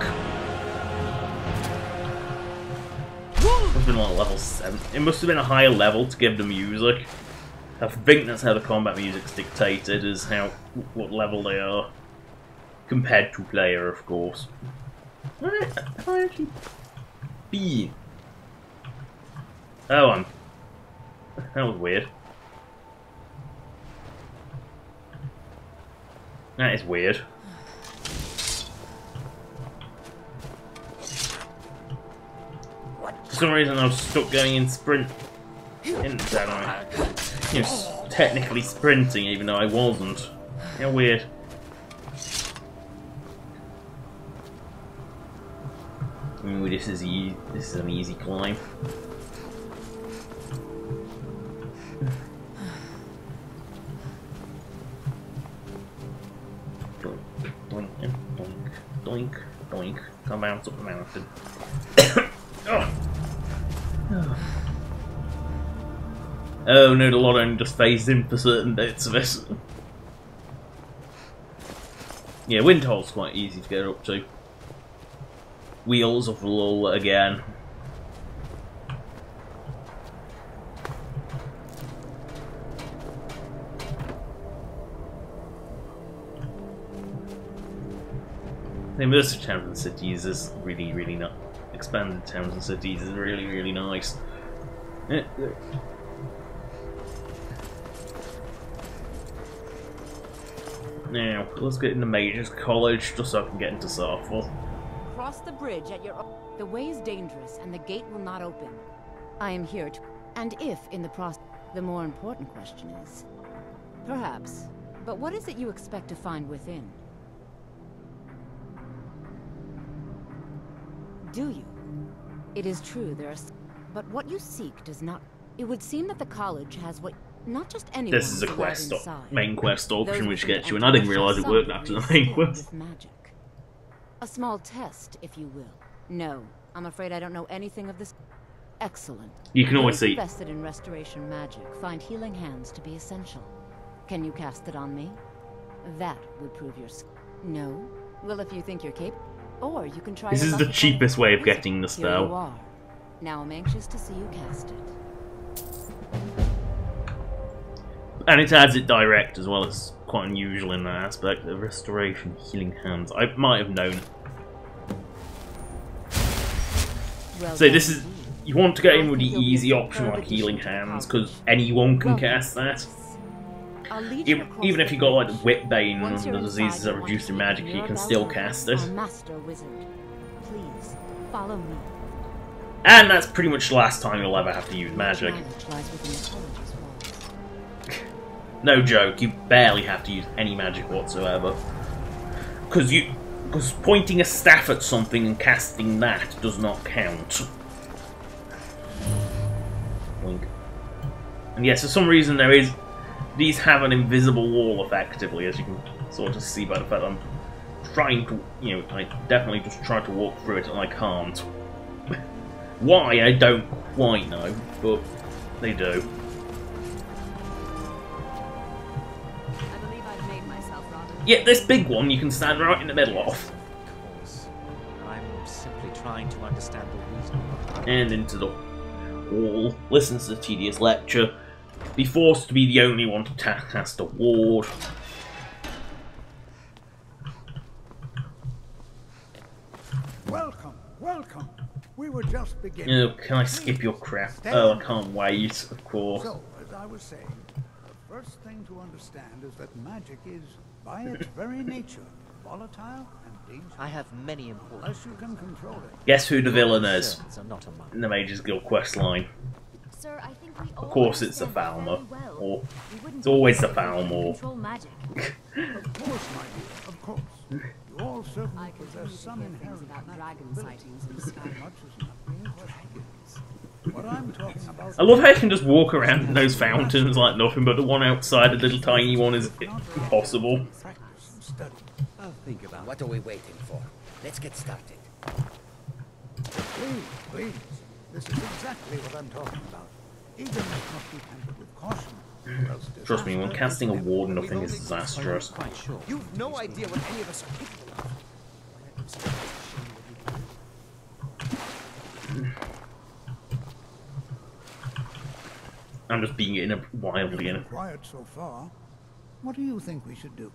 Must have been like level 7. It must have been a higher level to give the music. I think that's how the combat music's dictated, is what level they are. Compared to player, of course. Have I actually been? Oh, that was weird. That is weird. For some reason I was stuck going in sprint. Technically sprinting even though I wasn't. How weird. Ooh, this is an easy climb. Doink, doink, doink, doink. Come bounce up the mountain. Oh no, the lot only just phased in for certain bits of it. Yeah, Windhole's quite easy to get up to. Wheels of Lull again. The immersive towns and cities is really, really not. Expanded towns and cities is really, really nice. Now, let's get into Mage's College just so I can get into Sarful. Cross the bridge at your... The way is dangerous and the gate will not open. I am here to... And if in the process... The more important question is... Perhaps. But what is it you expect to find within? Do you? It is true there are... But what you seek does not... It would seem that the college has what... Not just anyone. This is a quest, main quest option which gets you, and I didn't realise it worked after the main quest. Magic. A small test, if you will. No, I'm afraid I don't know anything of this. Excellent. You can always see. Invested in restoration magic, find healing hands to be essential. Can you cast it on me? That would prove your skill. No? Well, if you think you're capable, or you can try. This is the cheapest way of getting the spell. Here you are. Now I'm anxious to see you cast it. And it adds it direct as well. It's quite unusual in that aspect of restoration, healing hands. I might have known. Well, so this is, you want to get in with the easy option like healing hands because anyone can cast that. Even if you got like the Whipbane and the diseases are reduced in magic, you can still cast it. Master wizard, please follow me. And that's pretty much the last time you'll ever have to use magic. No joke, you barely have to use any magic whatsoever. Because pointing a staff at something and casting that does not count. Wink. And yes, for some reason these have an invisible wall effectively, as you can sort of see by the fact I'm trying to, I definitely just try to walk through it and I can't. Why, I don't quite know, but they do. Yeah, this big one you can stand right in the middle of. Of course. I'm simply trying to understand the reason. And into the hall. Listen to the tedious lecture. Be forced to be the only one to cast a ward. Welcome, welcome. We were just beginning. Oh, can I skip your crap? Oh, I can't wait, of course. So, as I was saying, the first thing to understand is that magic is, by its very nature, volatile and dangerous. I have many important. Unless you can control it. Guess who the villain is Not a mine. in the Mage's Guild quest line? Sir, I think we all Of course it's the understand Falmer. very well. Or We wouldn't it's always the be able to Falmer. control magic. Of course, my dear, of course. You all certainly I possess continue to some hear things inherent about natural dragon ability, sightings in Skyrim. much as not being dragons. What I'm talking about. I love how you can just walk around in those fountains like nothing, but the one outside, the little tiny one, is impossible. Practice and study. I'll think about it. What are we waiting for? Let's get started. Please, please. This is exactly what I'm talking about. Eagerness must be tempered with caution. or else Trust me, when disaster casting a is ward, inevitable. nothing is disastrous. Quite sure. You've no idea what any of us are capable of. I'm just being wildly in it. Quiet so far. What do you think we should do?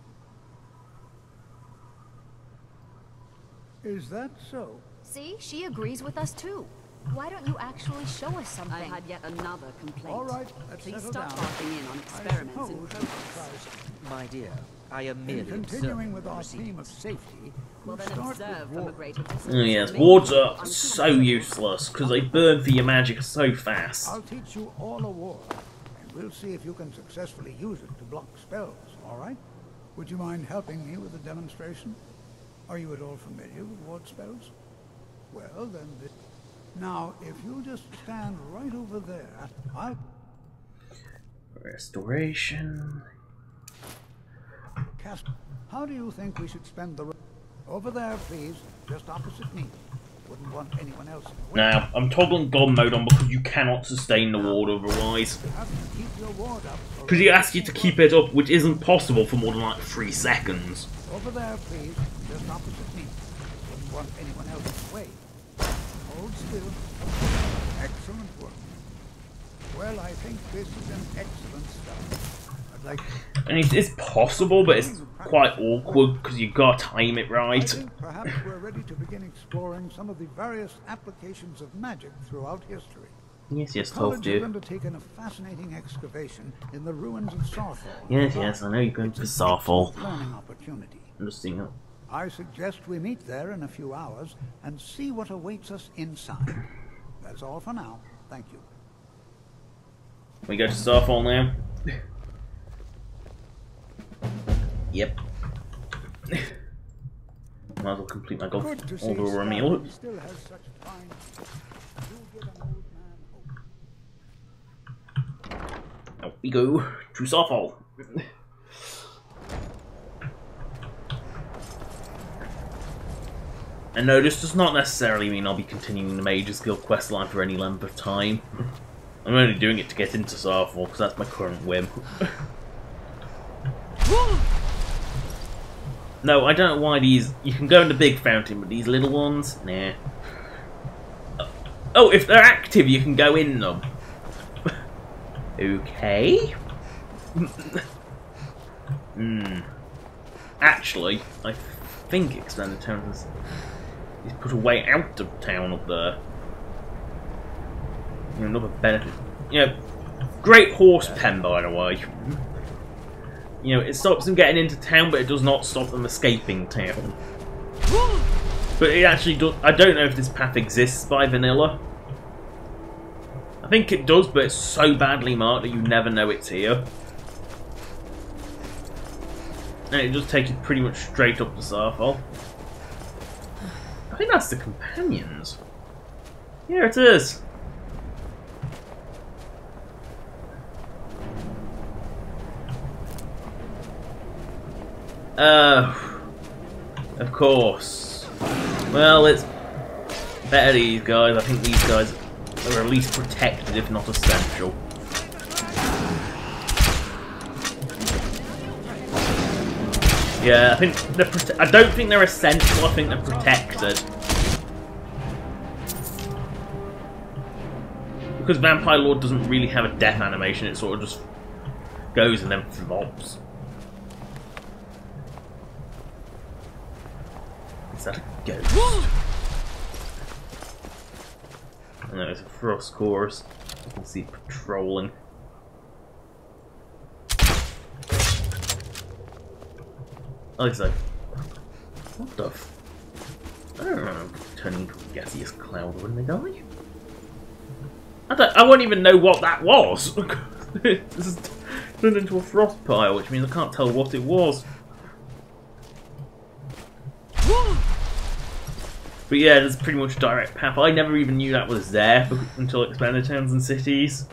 Is that so? See, she agrees with us too. Why don't you actually show us something? I had yet another complaint. All right, let's Please settle stop down. barging in on I experiments in suppose we progress. should try something. My dear, I am In merely continuing observing with the our proceedings. theme of safety, Well, we'll then start observe with from a war. greater distance. Oh yes, Maybe wards you'll are so useless because they burn for your magic so fast. I'll teach you all a ward, and we'll see if you can successfully use it to block spells, all right? Would you mind helping me with a demonstration? Are you at all familiar with ward spells? Well, then this... Now, if you just stand right over there, I'll... Restoration. cast... How do you think we should spend the... Over there, please, just opposite me. Wouldn't want anyone else in the way. Now, I'm toggling God mode on because you cannot sustain the ward otherwise. You have to keep your ward up. or Because he else asks you to keep it up, which isn't possible for more than like 3 seconds. Over there, please, just opposite me. Wouldn't want anyone else in the way. Hold still. Excellent work. Well, I think this is an excellent start. like... And it's possible, but it's quite awkward because you got to time it I right. think perhaps we're ready to begin exploring some of the various applications of magic throughout history. Yes, The college has undertaken a fascinating excavation in the ruins of Sarthal. Yes, I know you're going to Sarthal. Learning opportunity. I'm just seeing that. I suggest we meet there in a few hours and see what awaits us inside. That's all for now. Thank you. We go to Starfall now. Yep. Might as well complete my golf order a meal. Still has such fine... You give an old man hope. Out we go to Starfall. And no, this does not necessarily mean I'll be continuing the Mage's Guild questline for any length of time. I'm only doing it to get into Starfall because that's my current whim. No, I don't know why these... You can go in the big fountain, but these little ones? Nah. Oh, if they're active, you can go in them. Okay. Actually, I think Extended Town is put a way out of town up there. You know, another benefit. You know, great horse pen, by the way. You know, it stops them getting into town, but it does not stop them escaping town. But it actually does. I don't know if this path exists by vanilla. I think it does, but it's so badly marked that you never know it's here. And it does take you pretty much straight up to Sarthal. I think that's the companions. Here it is. Of course. Well, it's better these guys. I think these guys are at least protected, if not essential. Yeah, I think they're I don't think they're essential. I think they're protected. Because Vampire Lord doesn't really have a death animation. It sort of just goes and then flops. Is that a ghost? And there's a Frost Chorus. You can see patrolling. Oh, it's like, what the f... I don't remember turning into a gaseous cloud when they die. I won't even know what that was! This is turned into a frost pile, which means I can't tell what it was. But yeah, there's pretty much direct path. I never even knew that was there until Expanded Towns and Cities.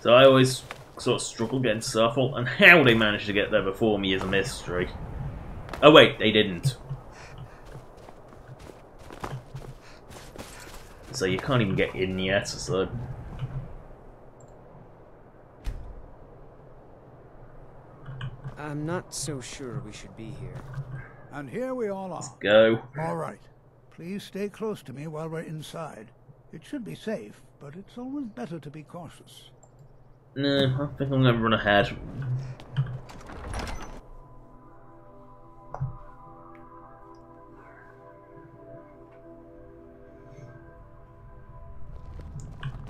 So I always sort of struggled getting to Starfall, and how they managed to get there before me is a mystery. Oh wait, they didn't. So you can't even get in yet, so... I'm not so sure we should be here. And here we all are. Let's go. All right. Please stay close to me while we're inside. It should be safe, but it's always better to be cautious. No, I think I'm going to run ahead.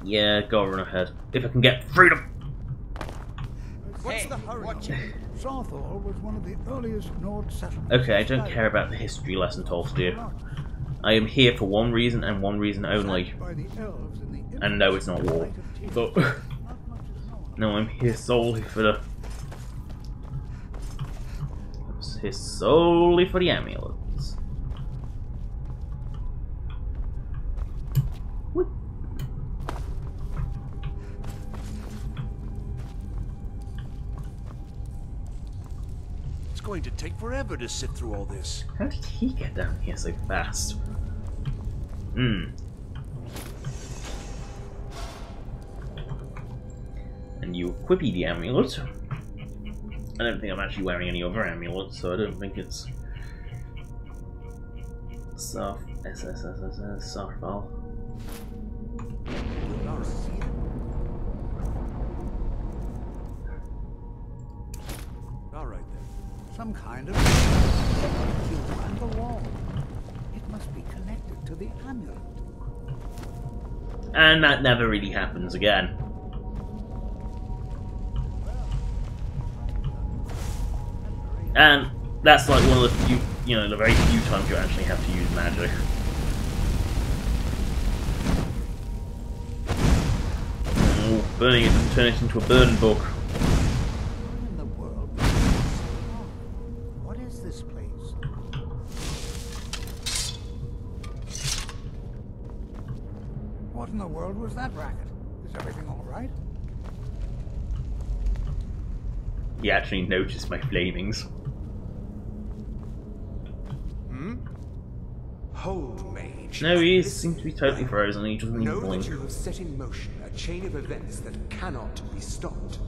Yeah, go run ahead. If I can get freedom! What's the hurry? Sarthal was one of the earliest Nord settlements. Okay, I don't care about the history lesson told to you. I am here for one reason and one reason only. And no, it's not war. But no, I'm here solely for the... I'm here solely for the amulets. What? It's going to take forever to sit through all this. How did he get down here so fast? And you equippy the amulet. I don't think I'm actually wearing any other amulets, so I don't think it's... Sarthal. some kind of you and the wall. It must be connected to the amulet. And that never really happens again. And that's like one of the few, the very few times you actually have to use magic. Oh, burning it and turn it into a burn book. What in the world? What is this place? What in the world was that racket? Is everything all right? He actually noticed my flamings. Hold, mage. No, he seems to be totally frozen. He doesn't even Know blink. that you have set in motion a chain of events that cannot be stopped.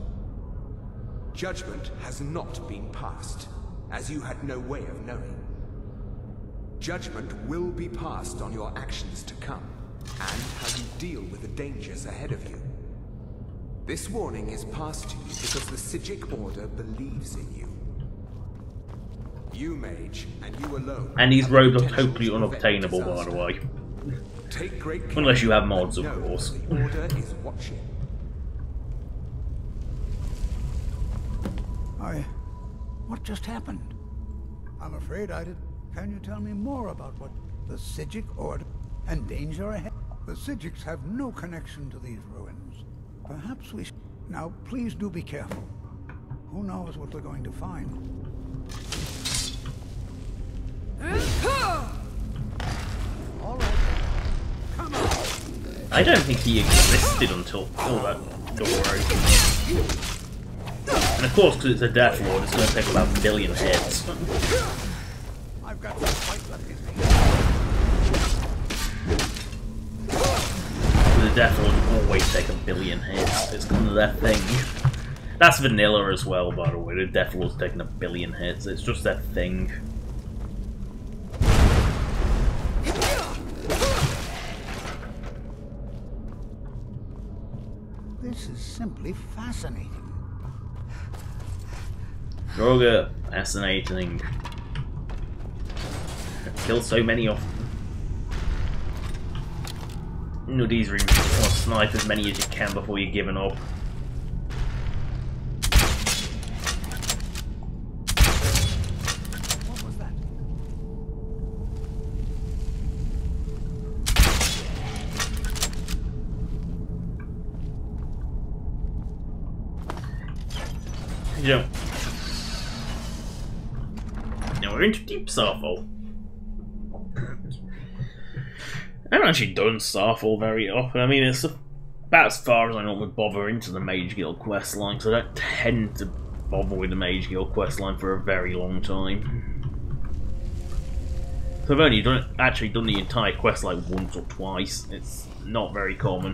Judgment has not been passed, as you had no way of knowing. Judgment will be passed on your actions to come, and how you deal with the dangers ahead of you. This warning is passed to you because the Psijic Order believes in you. You, mage, and you alone. And these robes are totally unobtainable, by the way. Take great care. Unless you have mods, of course. The Order is watching. What just happened? I'm afraid I did. Can you tell me more about what the Psijic Order and danger ahead? The Psijics have no connection to these ruins. Perhaps we should... Now, please do be careful. Who knows what we're going to find? All right. Come on. I don't think he existed until that door opened. And of course, because it's a Death Lord, it's going to take about a billion hits. I've got some fight left in me. The Death Lord always take a billion hits. It's kind of their thing. That's vanilla as well, by the way. The Death Lord's taking a billion hits. It's just their thing. This is simply fascinating. Droga, fascinating. Kill so many of them. These rooms, you want to snipe as many as you can before you're giving up. What was that? Yeah. Now we're into Deep Starfall. I haven't actually done Starfall very often. I mean, it's about as far as I normally bother into the Mage Guild questline, so I don't tend to bother with the Mage Guild questline for a very long time. So I've only actually done the entire quest like once or twice. It's not very common.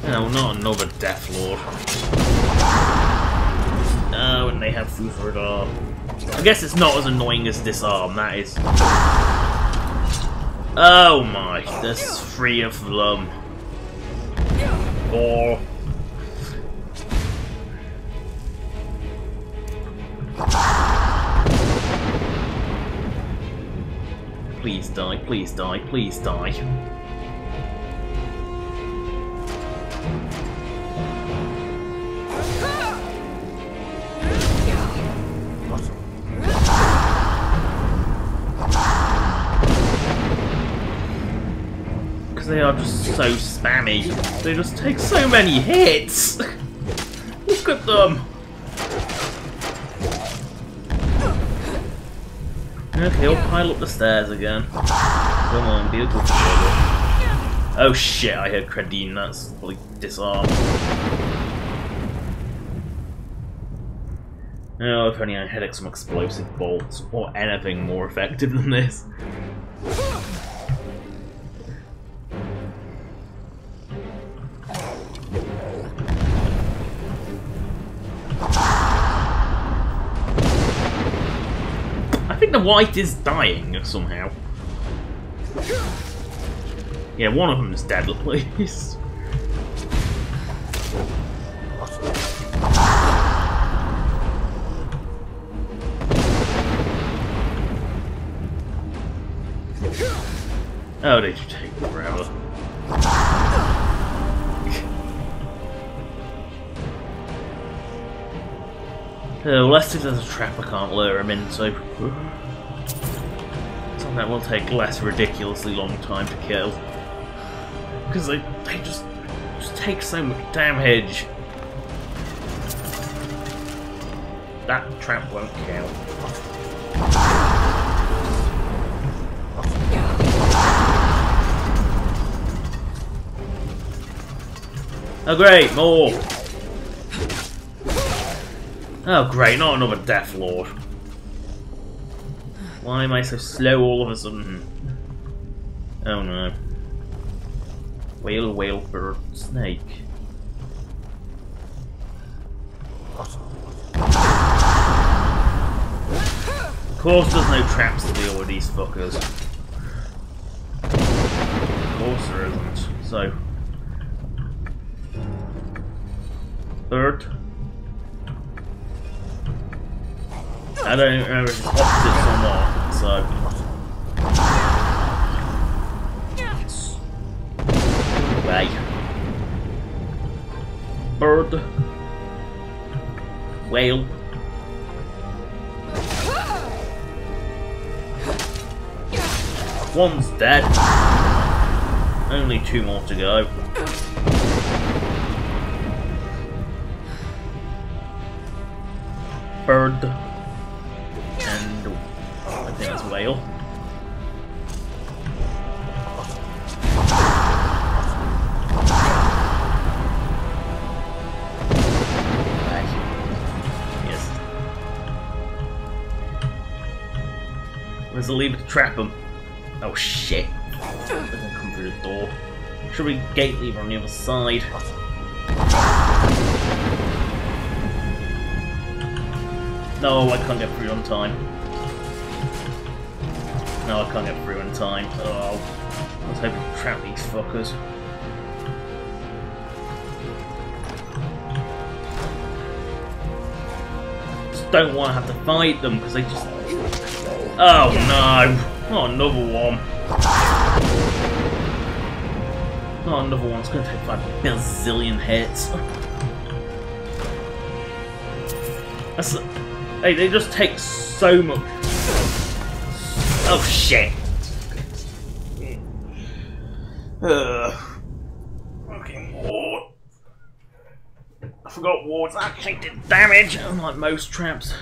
No, not another Death Lord. Oh, and they have Fufradar. I guess it's not as annoying as Disarm, that is. Oh my, there's 3 of them. 4. Please die, please die, please die. They are just so spammy. They just take so many hits. Look at them. Okay, I'll pile up the stairs again. Come on, be a good boy. Oh shit, I heard Credine. That's probably Disarm. Oh, if only I had some explosive bolts or anything more effective than this. I think the white is dying somehow. Yeah, one of them is dead at least. Oh, did you take forever? Oh, let's see if there's a trap I can't lure him into. Something that will take less ridiculously long time to kill. Because they just take so much damage. That trap won't kill. Oh great, more! Oh great, not another Death Lord. Why am I so slow all of a sudden? Oh no. Whale, whale, bird, snake. Of course there's no traps to deal with these fuckers. Of course there isn't. So... bird. I don't remember if it's opposites or not, so... Way. Bird. Whale. One's dead. Only 2 more to go. Bird. And I think it's whale. Yes. Where's the lever to trap him? Oh shit. They're gonna come through the door. Should we gate lever on the other side? No, I can't get through on time. No, I can't get through in time. Oh, I was hoping to trap these fuckers. Just don't want to have to fight them because they just... Oh no! Not another one. Not another one. It's going to take 5 bazillion hits. That's... Hey, they just take so much. Oh shit! Fucking ward. I forgot wards actually did damage, unlike most traps.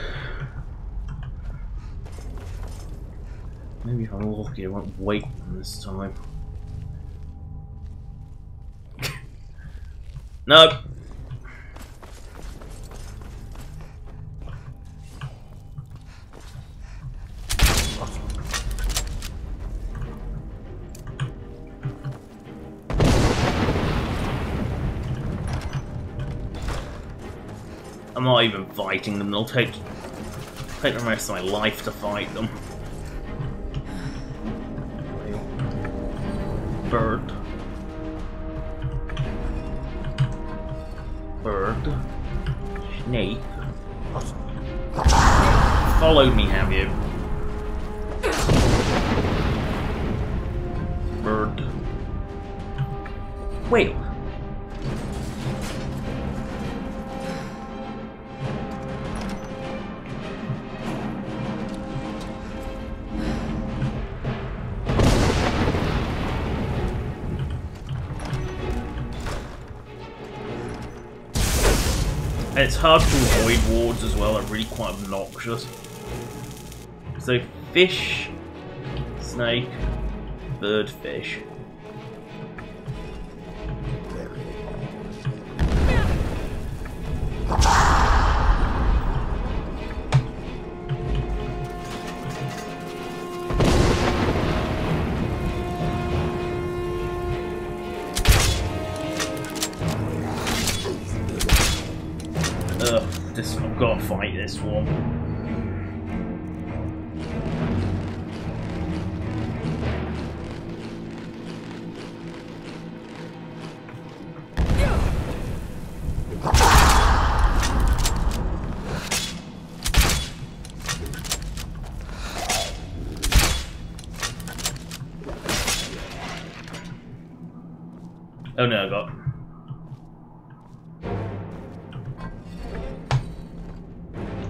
Maybe if I'm lucky, I won't wait this time. Nope. I'm not even fighting them, they'll take the rest of my life to fight them. Bird. Bird. Snake. Follow me, have you? Bird. Whale. And it's hard to avoid wards as well, they're really quite obnoxious. So, fish, snake, bird, fish. I've got to fight this one. Oh no, I got.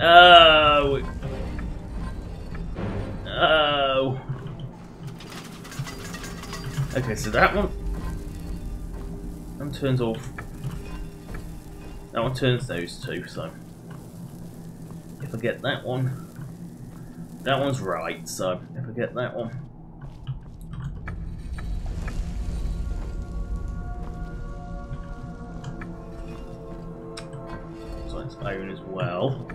Oh. Oh. Okay, so that one turns off. That one turns those two, so if I get that one, that one's right, so if I get that one. So it's iron as well.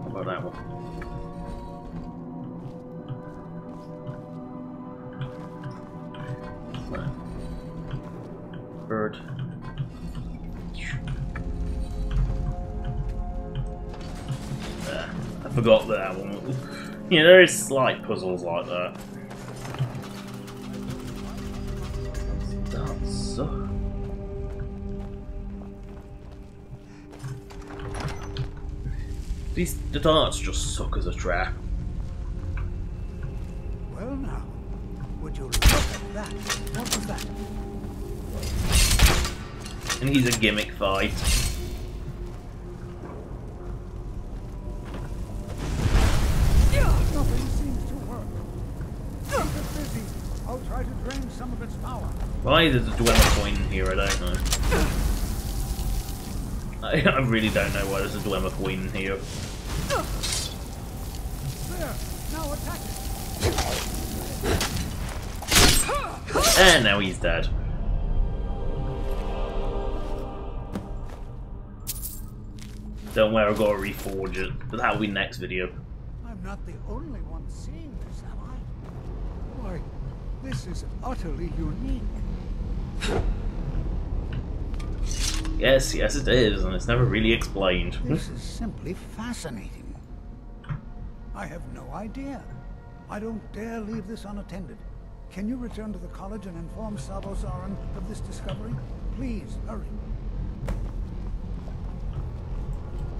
How about that one? Bird. I forgot that one. Yeah, there is slight puzzles like that. So. The darts just suck as a trap. Well now, would you look at that? What was that? And he's a gimmick fight. Nothing seems to work. Keep it busy. I'll try to drain some of its power. Why there's a dweller coin in here, I don't know. I really don't know why there's a dweller coin in here. There, now attack it. And now he's dead. Don't worry, I've got to reforge it, but that'll be next video. I'm not the only one seeing this, am I? Why, this is utterly unique. Yes, yes it is, and it's never really explained. This is simply fascinating. I have no idea. I don't dare leave this unattended. Can you return to the college and inform Sabo Zaran of this discovery? Please, hurry.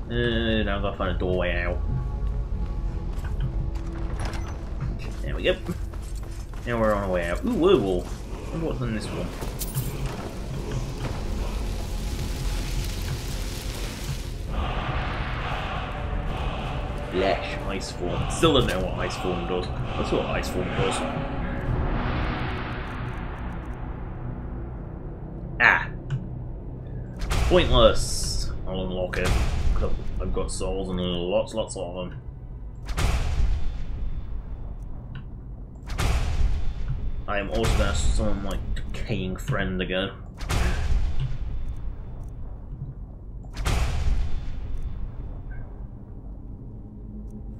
Now I've got to find a doorway out. There we go. Now we're on our way out. Ooh, werewolf. What's in this one? Flesh, ice form. Still don't know what ice form does. That's what ice form does. Ah. Pointless. I'll unlock it. Because I've got souls and lots of them. I am also gonna summon my decaying friend again.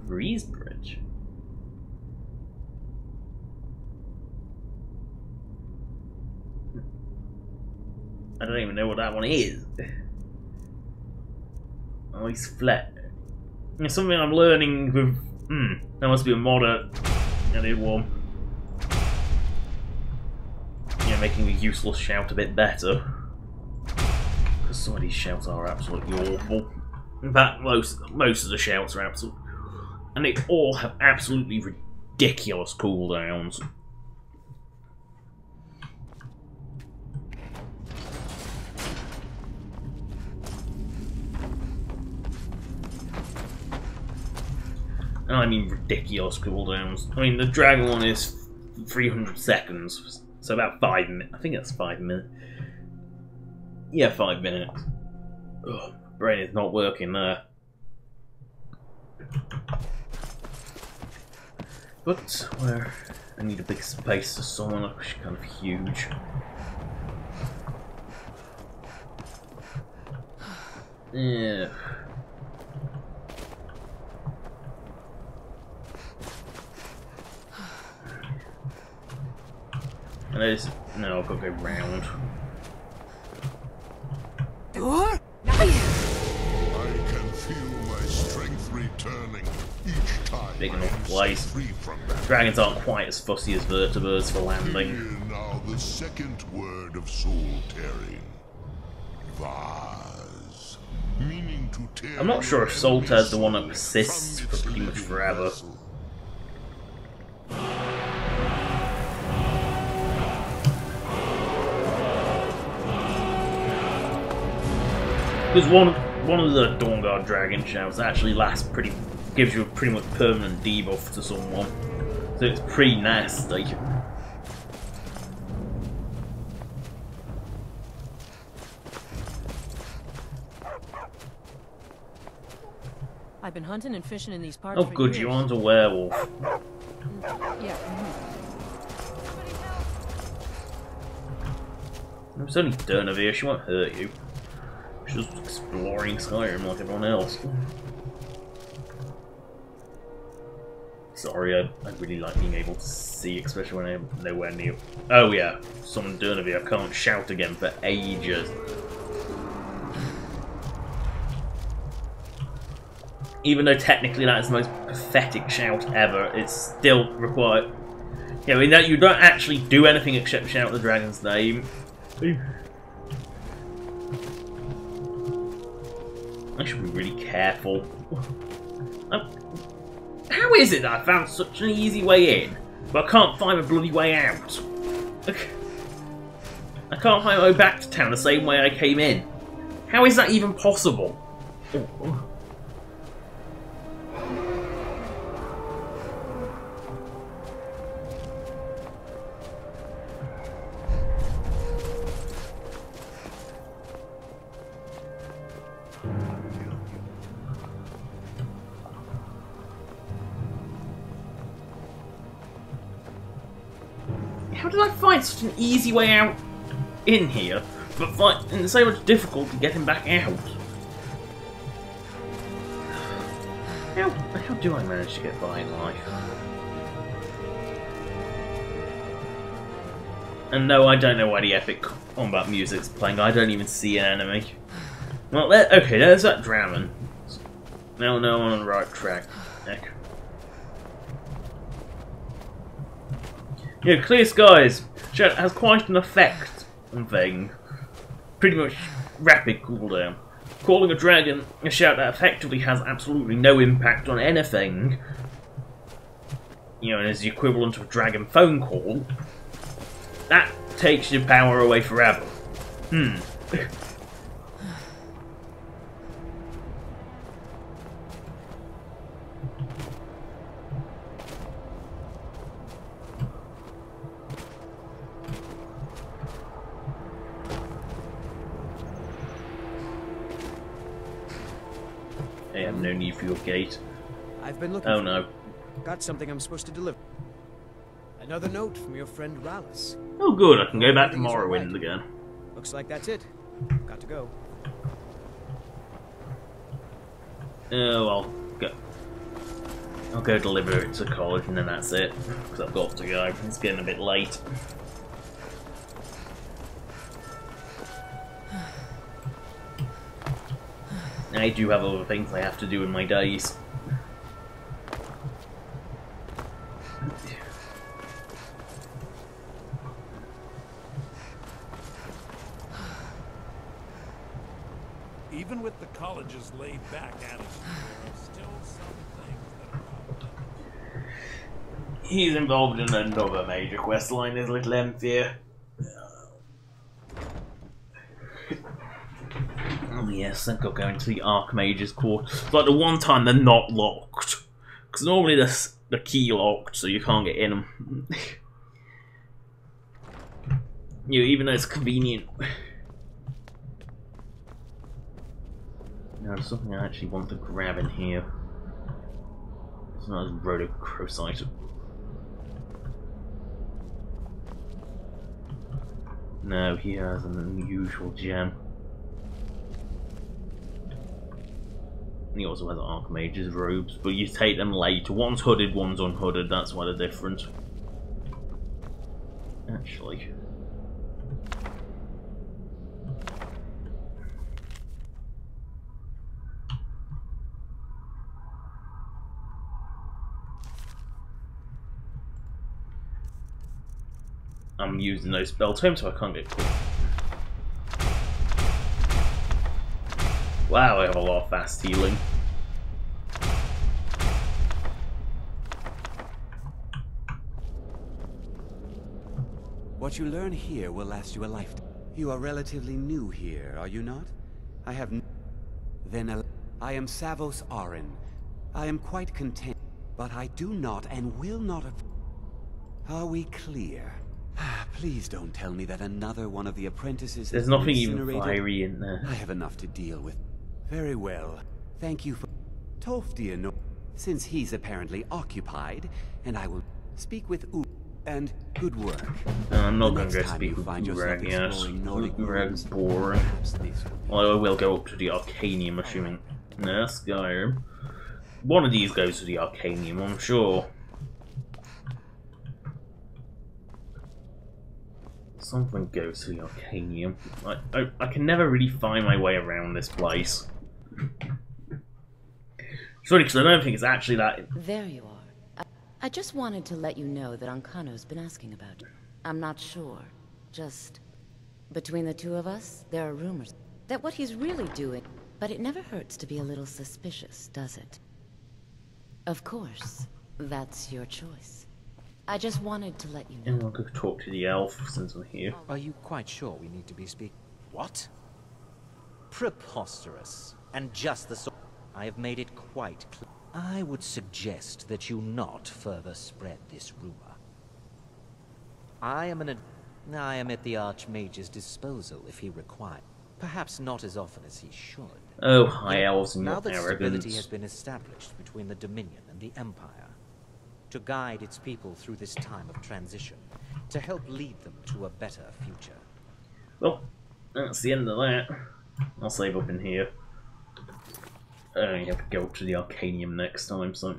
Freeze bridge. I don't even know what that one is. Oh, he's flat. It's something I'm learning with. That must be a modder. Added one. Yeah, making the useless shout a bit better. Because some of these shouts are absolutely awful. In fact, most of the shouts are absolutely. And they all have absolutely ridiculous cooldowns. And I mean ridiculous cooldowns. I mean, the dragon one is 300 seconds, so about 5 minutes. I think that's 5 minutes. Yeah, 5 minutes. Ugh, brain is not working there. But where I need a big space to summon, which is kind of huge. Yeah. And there's no, I've got to go round. I can feel my strength returning each time. Big enough place. Dragons aren't quite as fussy as vertebrates for landing. Here now the second word of soul tearing. Vase. Meaning to tear. I'm not sure if Soul Tear is the one that persists for pretty much forever. Because one of the Dawnguard Dragon shouts actually gives you a pretty much permanent debuff to someone, so it's pretty nasty. I've been hunting and fishing in these parts Oh for good, years. you aren't a werewolf. Yeah. It's only Dernavir, she won't hurt you. She's just exploring Skyrim like everyone else. Sorry, I really like being able to see, especially when I'm nowhere near. Oh yeah, someone Dernavir, I can't shout again for ages. Even though technically that is the most pathetic shout ever, it's still required. Yeah, I mean that you don't actually do anything except shout the dragon's name. I should be really careful. How is it that I found such an easy way in, but I can't find a bloody way out? I can't find my way back to town the same way I came in. How is that even possible? Oh. How did I find such an easy way out in here, but find so much difficulty getting back out? How do I manage to get by in life? And no, I don't know why the epic combat music's playing. I don't even see an enemy. Well, okay, there's that dragon. Now I'm on the right track. Heck. Yeah, clear skies. Shout has quite an effect on thing. Pretty much rapid cooldown. Calling a dragon a shout that effectively has absolutely no impact on anything. You know, and is the equivalent of a dragon phone call. That takes your power away forever. I have no need for your gate. I've been looking. Oh no. Got something I'm supposed to deliver. Another note from your friend Rallis. Oh good, I can go back to Morrowind again. Looks like that's it. Got to go. Well, I'll go deliver it to college and then that's it. Because I've got to go. It's getting a bit late. I do have other things I have to do in my days. Even with the college's laid-back attitude, there are still some things that are odd. He's involved in another major quest line, is little Emphere. Oh yes, I've got to go into the Archmage's Court. It's like the one time they're not locked. Because normally the key locked, so you can't get in them. You know, even though it's convenient. No, there's something I actually want to grab in here. It's not as rhodochrosite. No, he has an unusual gem. He also has Archmage's robes, but you take them later. One's hooded, one's unhooded, that's why they're different. Actually. I'm using those spell tomes so I can't get caught. Wow, I have a lot of fast healing. What you learn here will last you a lifetime. You are relatively new here, are you not? I have Then I am Savos Arin. I am quite content, but I do not and will not have... Are we clear? Please don't tell me that another one of the apprentices There's has been nothing even incinerated. fiery in there. I have enough to deal with. Very well. Thank you for... Toftia, since he's apparently occupied, and I will speak with U and good work. I'm not going to go speak with Urag, yes. Urag's boring. Although I will go up to the Arcanium, assuming... No, Skyrim. One of these goes to the Arcanium, I'm sure. Something goes to the Arcanium. I can never really find my way around this place. It's funny because I don't think it's actually that... There you are. I just wanted to let you know that Ancano's been asking about you. I'm not sure. Just... Between the two of us, there are rumors that what he's really doing... But it never hurts to be a little suspicious, does it? Of course. That's your choice. I just wanted to let you know. And I'll go talk to the elf since I'm here. Are you quite sure we need to be speaking? What? Preposterous. And just the sort... I have made it quite clear. I would suggest that you not further spread this rumor. I am at the Archmage's disposal if he requires. Perhaps not as often as he should. Oh, high elves and your now that arrogance. stability has been established between the Dominion and the Empire, to guide its people through this time of transition, to help lead them to a better future. Well, that's the end of that. I'll save up in here. You have to go up to the Arcanium next time, so...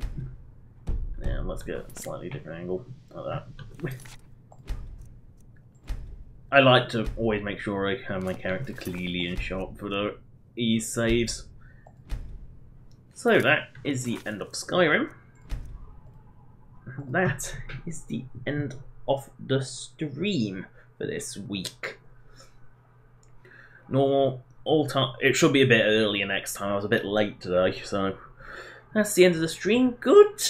Yeah, let's get a slightly different angle, like that. I like to always make sure I have my character clearly in shot for the ease saves. So that is the end of Skyrim. That is the end of the stream for this week. It should be a bit earlier next time. I was a bit late today, so that's the end of the stream. Goodbye.